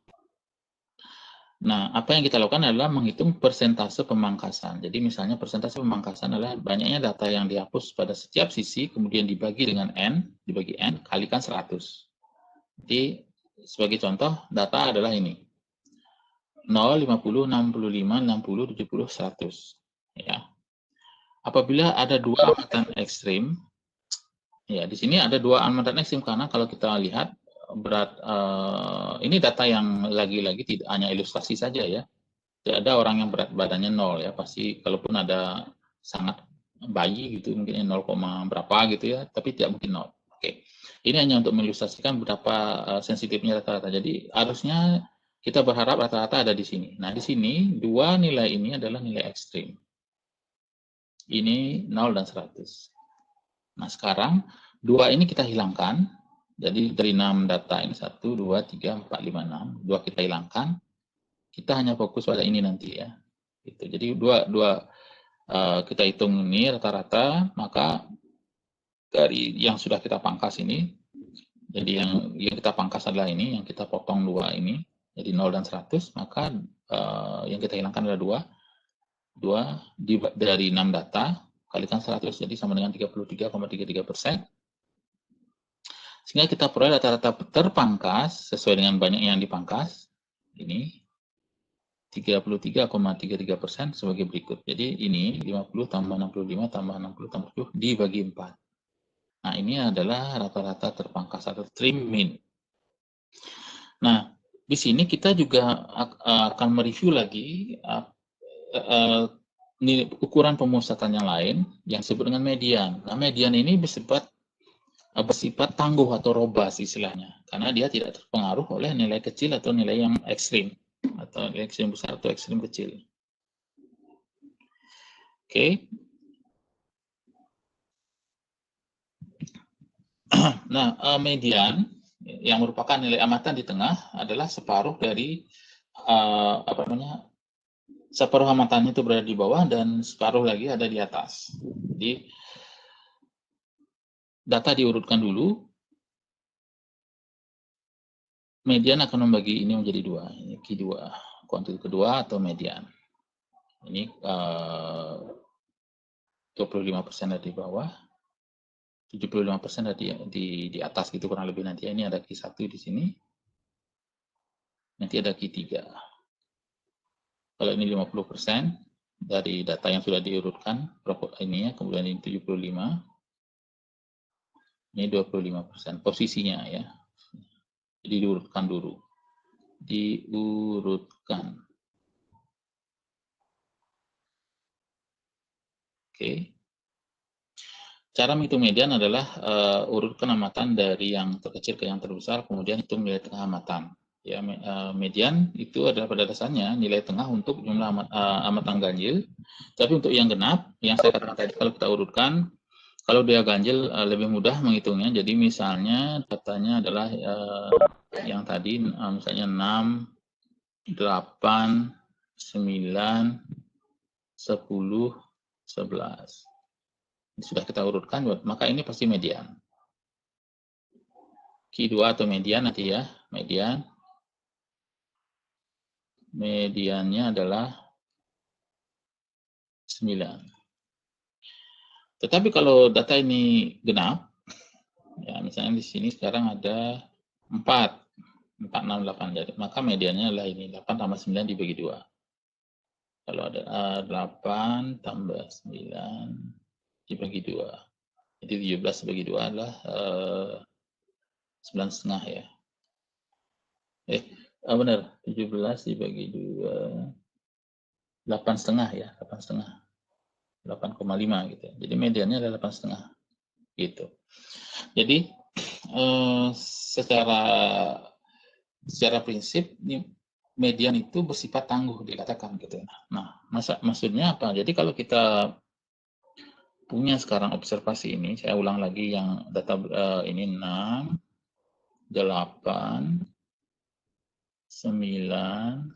Nah, apa yang kita lakukan adalah menghitung persentase pemangkasan. Jadi misalnya persentase pemangkasan adalah banyaknya data yang dihapus pada setiap sisi, kemudian dibagi dengan N, dibagi N, kalikan 100. Jadi sebagai contoh, data adalah ini. 0, 50, 65, 60, 70, 100. Ya. Apabila ada dua amatan ekstrim, ya di sini ada dua amatan ekstrim karena kalau kita lihat berat ini data yang lagi-lagi tidak hanya ilustrasi saja ya. Tidak ada orang yang berat badannya 0 ya, pasti kalaupun ada sangat bayi gitu mungkin 0, berapa gitu ya, tapi tidak mungkin 0. Oke. Ini hanya untuk mengilustrasikan berapa sensitifnya rata-rata. Jadi harusnya kita berharap rata-rata ada di sini. Nah, di sini dua nilai ini adalah nilai ekstrim. Ini 0 dan 100. Nah, sekarang dua ini kita hilangkan. Jadi dari 6 data ini 1, 2, 3, 4, 5, 6. Dua kita hilangkan. Kita hanya fokus pada ini nanti ya. Gitu. Jadi dua kita hitung ini rata-rata, maka dari yang sudah kita pangkas ini, jadi yang kita pangkas adalah ini, yang kita potong dua ini, jadi 0 dan 100, maka yang kita hilangkan adalah 2 dari 6 data kalikan 100, jadi sama dengan 33,33%. Sehingga kita peroleh rata-rata terpangkas sesuai dengan banyak yang dipangkas. Ini 33,33% sebagai berikut. Jadi ini 50 tambah 65 tambah 60 tambah 70 dibagi 4. Nah, ini adalah rata-rata terpangkas atau trim min. Nah, di sini kita juga akan mereview lagi ukuran pemusatan yang lain yang disebut dengan median. Nah, median ini bersifat tangguh atau robust istilahnya, karena dia tidak terpengaruh oleh nilai kecil atau nilai yang ekstrim, atau nilai ekstrim besar atau ekstrim kecil. Oke. Nah, median yang merupakan nilai amatan di tengah adalah separuh dari separuh amatan itu berada di bawah dan separuh lagi ada di atas. Jadi data diurutkan dulu. Median akan membagi ini menjadi dua. Ini Q2, kuantitas kedua atau median. Ini 25% ada di bawah, 75% ada di atas gitu kurang lebih nanti. Ini ada Q1 di sini. Nanti ada Q3. Kalau ini 50% dari data yang sudah diurutkan, ini ya, kemudian ini 75. Ini 25% posisinya ya. Jadi diurutkan dulu. Diurutkan. Oke. Cara menghitung median adalah urutkan amatan dari yang terkecil ke yang terbesar, kemudian hitung nilai tengah amatan. Ya, median itu adalah pada dasarnya nilai tengah untuk jumlah amatan ganjil. Tapi untuk yang genap, yang saya katakan tadi, kalau kita urutkan, kalau dia ganjil lebih mudah menghitungnya. Jadi misalnya datanya adalah yang tadi, misalnya 6, 8, 9, 10, 11. Sudah kita urutkan, maka ini pasti median. Q2 atau median nanti ya, median. Mediannya adalah 9. Tetapi kalau data ini genap, ya misalnya di sini sekarang ada 4, 6, 8, jadi maka mediannya adalah ini, 8 tambah 9 dibagi 2. Kalau ada 8 tambah 9 dibagi 2. Jadi 17 bagi 2 adalah 9,5 ya. Benar, 17 dibagi 2, 8,5 ya, 8,5. 8,5 gitu. Jadi mediannya adalah 8,5 gitu. Jadi secara prinsip median itu bersifat tangguh dikatakan gitu. Nah, maksudnya apa? Jadi kalau kita punya sekarang observasi ini, saya ulang lagi yang data ini 6, 8, 9,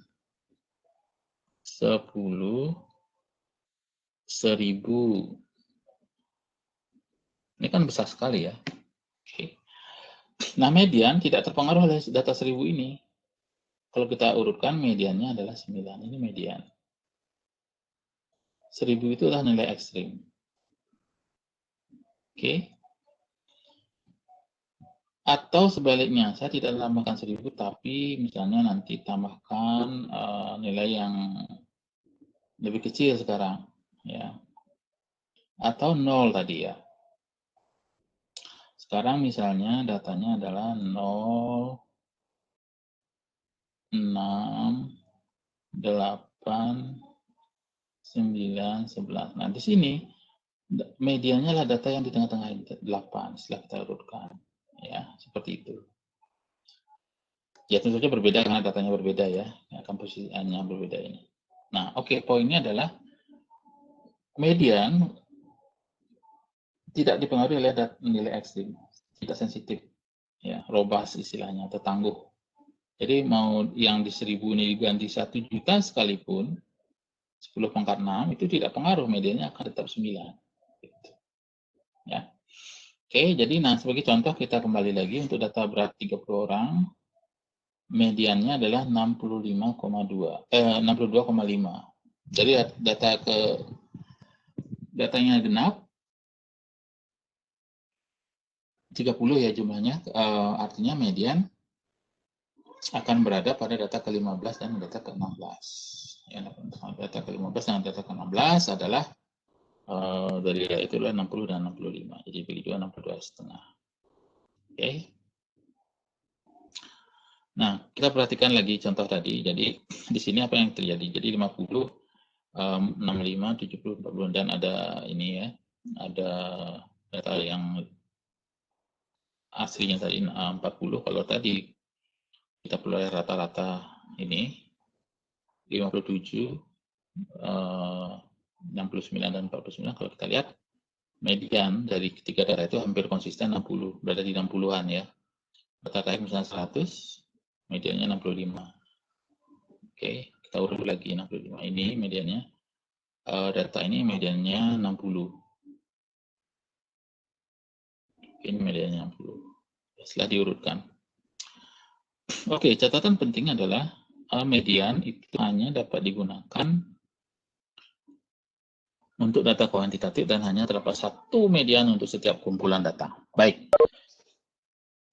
10, 1000. Ini kan besar sekali ya. Oke. Nah, median tidak terpengaruh oleh data 1000 ini. Kalau kita urutkan, mediannya adalah 9. Ini median. 1000 itu adalah nilai ekstrim. Oke. Atau sebaliknya, saya tidak tambahkan 1000, tapi misalnya nanti tambahkan nilai yang lebih kecil sekarang. Ya. Atau 0 tadi ya. Sekarang misalnya datanya adalah 0, 6, 8, 9, 11. Nah, di sini mediannya adalah data yang di tengah-tengah ini, 8, setelah kita urutkan. Ya, seperti itu. Ya, tentu saja berbeda karena datanya berbeda ya. Komposisinya berbeda ini. Nah, oke, poinnya adalah median tidak dipengaruhi oleh nilai ekstrim, tidak sensitif. Ya, robust istilahnya, atau tangguh. Jadi mau yang di 1000 ini diganti 1 juta sekalipun, 10 pangkat 6 itu tidak pengaruh, mediannya akan tetap 9. Gitu. Ya. Oke, jadi nah sebagai contoh kita kembali lagi untuk data berat 30 orang, mediannya adalah 62,5. Jadi datanya genap 30 ya jumlahnya, artinya median akan berada pada data ke-15 dan data ke-16. Ya, data ke-15 dan data ke-16 adalah dari itulah 60 dan 65. Jadi begitu 62,5. Oke. Nah, kita perhatikan lagi contoh tadi. Jadi di sini apa yang terjadi? Jadi 50, 65, 70, 40 dan ada ini ya. Ada data yang aslinya tadi 40. Kalau tadi kita peroleh rata-rata ini 57, 69 dan 49. Kalau kita lihat median dari ketiga data itu hampir konsisten 60, berada di 60-an ya. Data terakhir misalnya 100, mediannya 65. Oke, kita urut lagi 65. Ini mediannya. Data ini mediannya 60. Ini mediannya 60. Setelah diurutkan. Oke, catatan penting adalah median itu hanya dapat digunakan untuk data kuantitatif dan hanya terdapat satu median untuk setiap kumpulan data. Baik.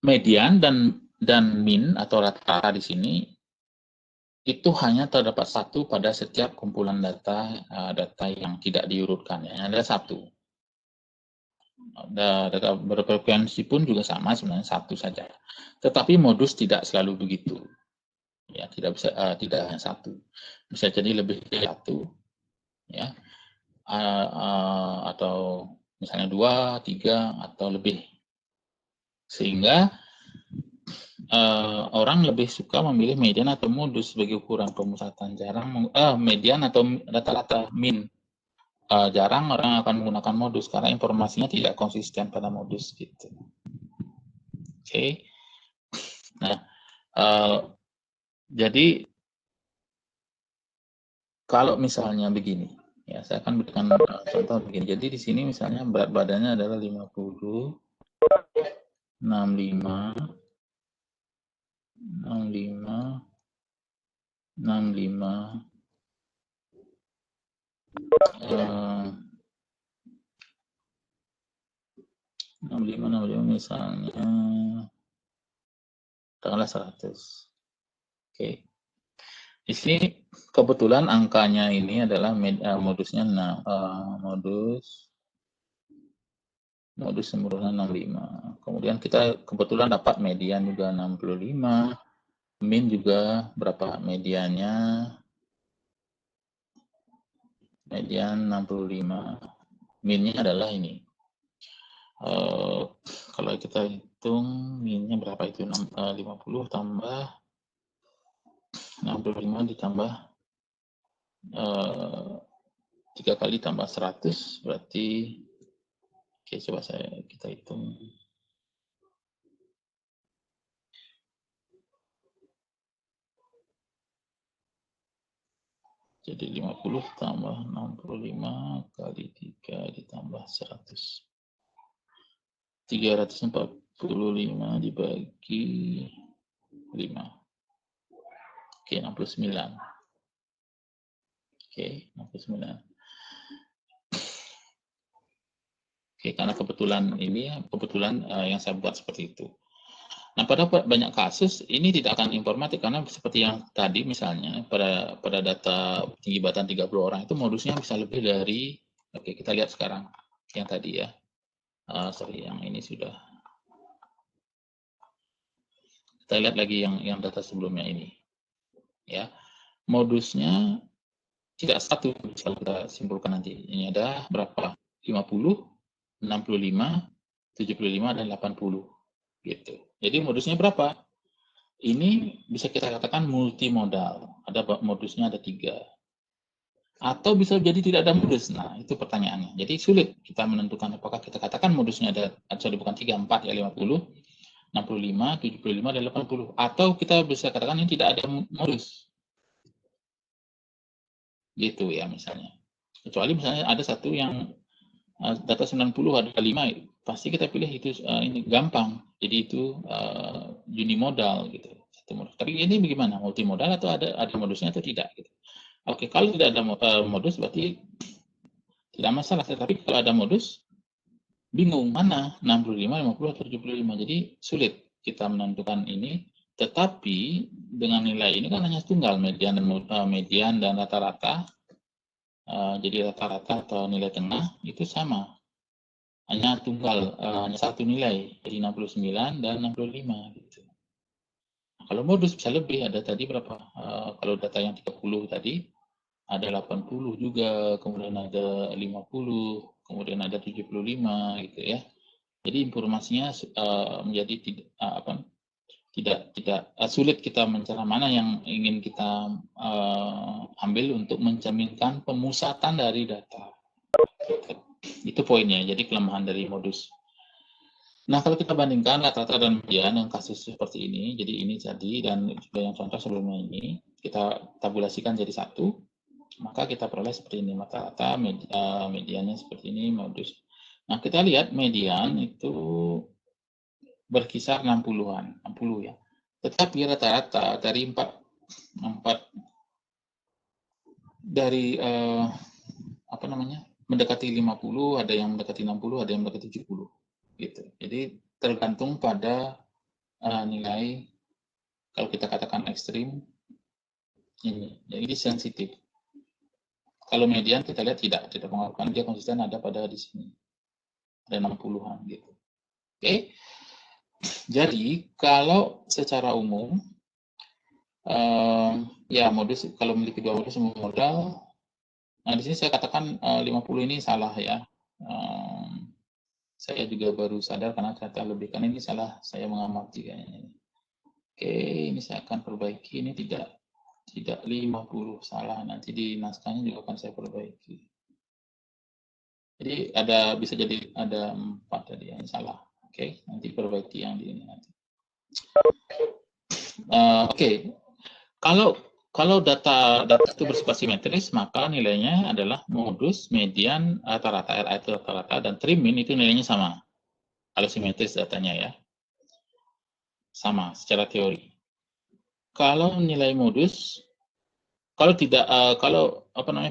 Median dan min atau rata-rata di sini itu hanya terdapat satu pada setiap kumpulan data yang tidak diurutkan. Ya. Ada satu. Data berfrekuensi pun juga sama sebenarnya satu saja. Tetapi modus tidak selalu begitu. Ya, tidak hanya satu. Bisa jadi lebih dari satu. Ya. Atau misalnya 2, 3 atau lebih. Sehingga orang lebih suka memilih median atau modus sebagai ukuran pemusatan. Jarang median atau rata-rata min. Jarang orang akan menggunakan modus karena informasinya tidak konsisten pada modus gitu. Oke. Nah, jadi kalau misalnya begini, ya saya akan berikan contoh begini. Jadi di sini misalnya berat badannya adalah 50, 65, 65, 65, 65 misalnya, katakanlah 100. Oke. Di sini kebetulan angkanya ini adalah modusnya modus Modus sempurna 65. Kemudian kita kebetulan dapat median juga 65. Min juga berapa mediannya? Median 65. Minnya adalah ini. Kalau kita hitung minnya berapa itu? 50 tambah 65 ditambah 3 kali tambah 100 berarti, oke, coba kita hitung. Jadi 50 tambah 65 kali 3 ditambah 100. 345 dibagi 5. Oke, 69. Oke, 69. Oke, karena kebetulan yang saya buat seperti itu. Nah, pada banyak kasus ini tidak akan informatif karena seperti yang tadi misalnya pada data tinggi badan 30 orang itu modusnya bisa lebih dari, oke, kita lihat sekarang yang tadi ya. Sorry, yang ini sudah. Kita lihat lagi yang data sebelumnya ini. Ya, modusnya tidak satu, kalau kita simpulkan nanti. Ini ada berapa? 50, 65, 75, dan 80. Gitu. Jadi modusnya berapa? Ini bisa kita katakan multimodal. Ada modusnya ada 3. Atau bisa jadi tidak ada modus. Nah, itu pertanyaannya. Jadi sulit kita menentukan apakah kita katakan modusnya ada, sorry, bukan 3, 4 ya, 50, 65, 75, dan 80. Atau kita bisa katakan ini tidak ada modus. Gitu ya misalnya. Kecuali misalnya ada satu yang data 90 ada 5, pasti kita pilih itu ini gampang. Jadi itu unimodal gitu. Tapi ini bagaimana? Multimodal atau ada modusnya atau tidak gitu. Oke, kalau tidak ada modus berarti tidak masalah. Tetapi kalau ada modus, bingung mana 65, 50, atau 75. Jadi sulit kita menentukan ini. Tetapi dengan nilai ini kan hanya tunggal median dan rata-rata. Jadi rata-rata atau nilai tengah itu sama. Hanya tunggal, hanya satu nilai. Jadi 69 dan 65 gitu. Kalau modus bisa lebih, ada tadi berapa? Kalau data yang 30 tadi, ada 80 juga, kemudian ada 50, kemudian ada 75 gitu ya. Jadi informasinya menjadi tidak sulit kita mencari mana yang ingin kita ambil untuk mencerminkan pemusatan dari data. Itu poinnya, jadi kelemahan dari modus. Nah, kalau kita bandingkan rata-rata dan median yang kasus seperti ini, jadi ini tadi dan juga yang contoh sebelumnya ini, kita tabulasikan jadi satu, maka kita peroleh seperti ini, rata-rata, mediannya seperti ini, modus. Nah, kita lihat median itu berkisar 60-an, 60 ya. Tetapi rata-rata dari mendekati 50, ada yang mendekati 60, ada yang mendekati 70 gitu. Jadi tergantung pada nilai, kalau kita katakan ekstrim ini. Jadi sensitif. Kalau median kita lihat tidak mengaruhkan, dia konsisten ada pada di sini. Ada 60-an gitu. Oke. Jadi kalau secara umum ya modus, kalau memiliki 2 modus modal, nah di sini saya katakan 50 ini salah ya. Saya juga baru sadar karena ternyata lebih, kan ini salah saya mengamati kayaknya. Oke, ini saya akan perbaiki, ini tidak 50 salah, nanti di naskahnya juga akan saya perbaiki. Jadi bisa jadi ada 4 tadi yang salah. Oke, nanti perbaiki yang di ini nanti. Oke. Kalau data itu bersifat simetris, maka nilainya adalah modus, median, rata-rata, RA itu rata-rata, dan trim min itu nilainya sama. Kalau simetris datanya ya. Sama secara teori. Kalau nilai modus, kalau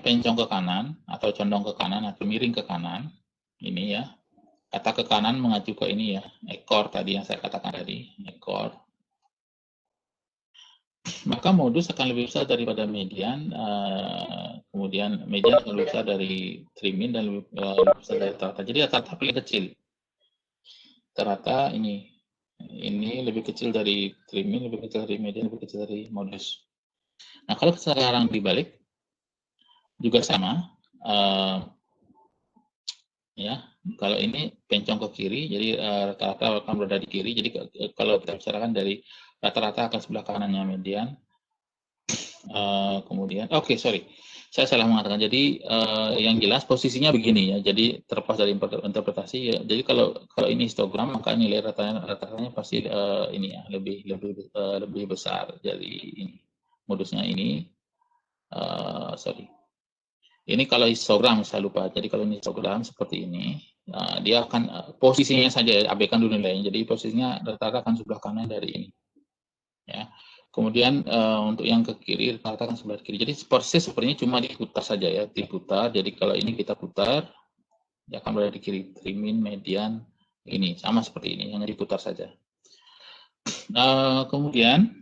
pencong ke kanan atau condong ke kanan atau miring ke kanan, ini ya. Kata ke kanan mengacu ke ini ya, ekor tadi yang saya katakan tadi, ekor. Maka modus akan lebih besar daripada median, kemudian median akan lebih besar dari trim min dan lebih besar dari rata-rata. Jadi rata-rata paling kecil. rata-rata ini lebih kecil dari trimin, lebih kecil dari median, lebih kecil dari modus. Nah, kalau sekarang dibalik juga sama, ya. Kalau ini pencong ke kiri, jadi rata-rata akan berada di kiri. Jadi kalau kita bicarakan dari rata-rata akan sebelah kanannya median. Kemudian, sorry, saya salah mengatakan. Jadi yang jelas posisinya begini ya. Jadi terlepas dari interpretasi ya. Jadi kalau ini histogram, maka nilai rata-ratanya pasti ini ya lebih besar. Jadi ini modusnya ini. Sorry. Ini kalau histogram saya lupa. Jadi kalau ini histogram seperti ini, dia akan posisinya saja abaikan dulu nilainya. Jadi posisinya rata-rata akan sebelah kanan dari ini. Ya. Kemudian untuk yang ke kiri rata-rata akan sebelah kiri. Jadi persis sepertinya cuma diputar saja ya, diputar. Jadi kalau ini kita putar, dia akan berada di kiri. Trimin, median, ini sama seperti ini, hanya diputar saja. Kemudian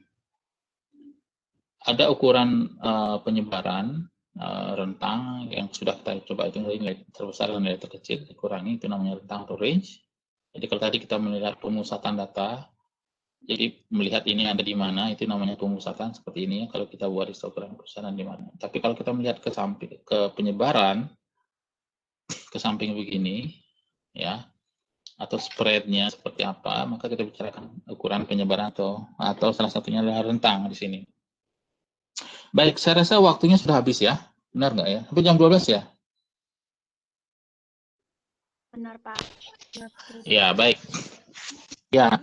ada ukuran penyebaran rentang yang sudah kita coba hitung dari nilai terbesar dan nilai terkecil dikurangi, itu namanya rentang atau range. Jadi kalau tadi kita melihat pemusatan data, jadi melihat ini ada di mana, itu namanya pemusatan seperti ini ya, kalau kita buat histogram pemusatan di mana. Tapi kalau kita melihat ke samping, ke penyebaran, ke samping begini, ya, atau spreadnya seperti apa, maka kita bicarakan ukuran penyebaran atau salah satunya adalah rentang di sini. Baik, saya rasa waktunya sudah habis ya. Benar nggak ya? Sampai jam 12 ya? Benar, Pak. Ya, baik. Ya,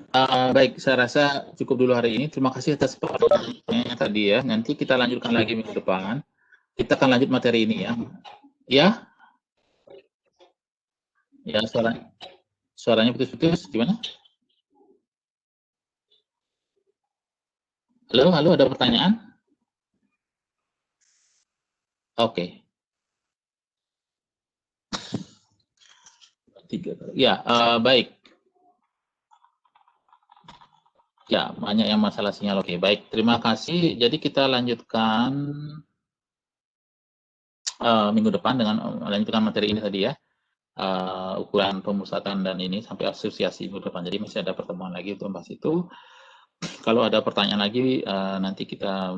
baik. Saya rasa cukup dulu hari ini. Terima kasih atas pertanyaannya tadi ya. Nanti kita lanjutkan lagi minggu depan. Kita akan lanjut materi ini ya. Ya? Ya, suaranya putus-putus. Gimana? Halo, ada pertanyaan? Oke. Ya, baik. Ya, banyak yang masalah sinyal. Oke, baik. Terima kasih. Jadi kita lanjutkan minggu depan dengan melanjutkan materi ini tadi ya. Ukuran pemusatan dan ini sampai asosiasi minggu depan. Jadi masih ada pertemuan lagi untuk membahas itu. Kalau ada pertanyaan lagi, nanti kita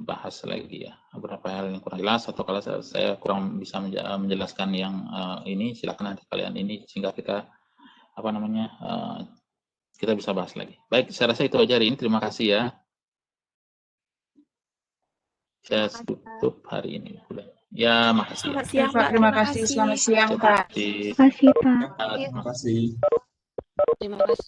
bahas lagi ya. Beberapa hal yang kurang jelas atau kalau saya kurang bisa menjelaskan yang ini, silakan nanti kalian ini sehingga kita kita bisa bahas lagi. Baik, saya rasa itu aja hari ini. Terima kasih ya. Saya tutup hari ini. Ya, makasih. Selamat siang, Pak. Terima kasih. Selamat siang, Pak. Terima kasih, Pak. Terima kasih. Terima kasih.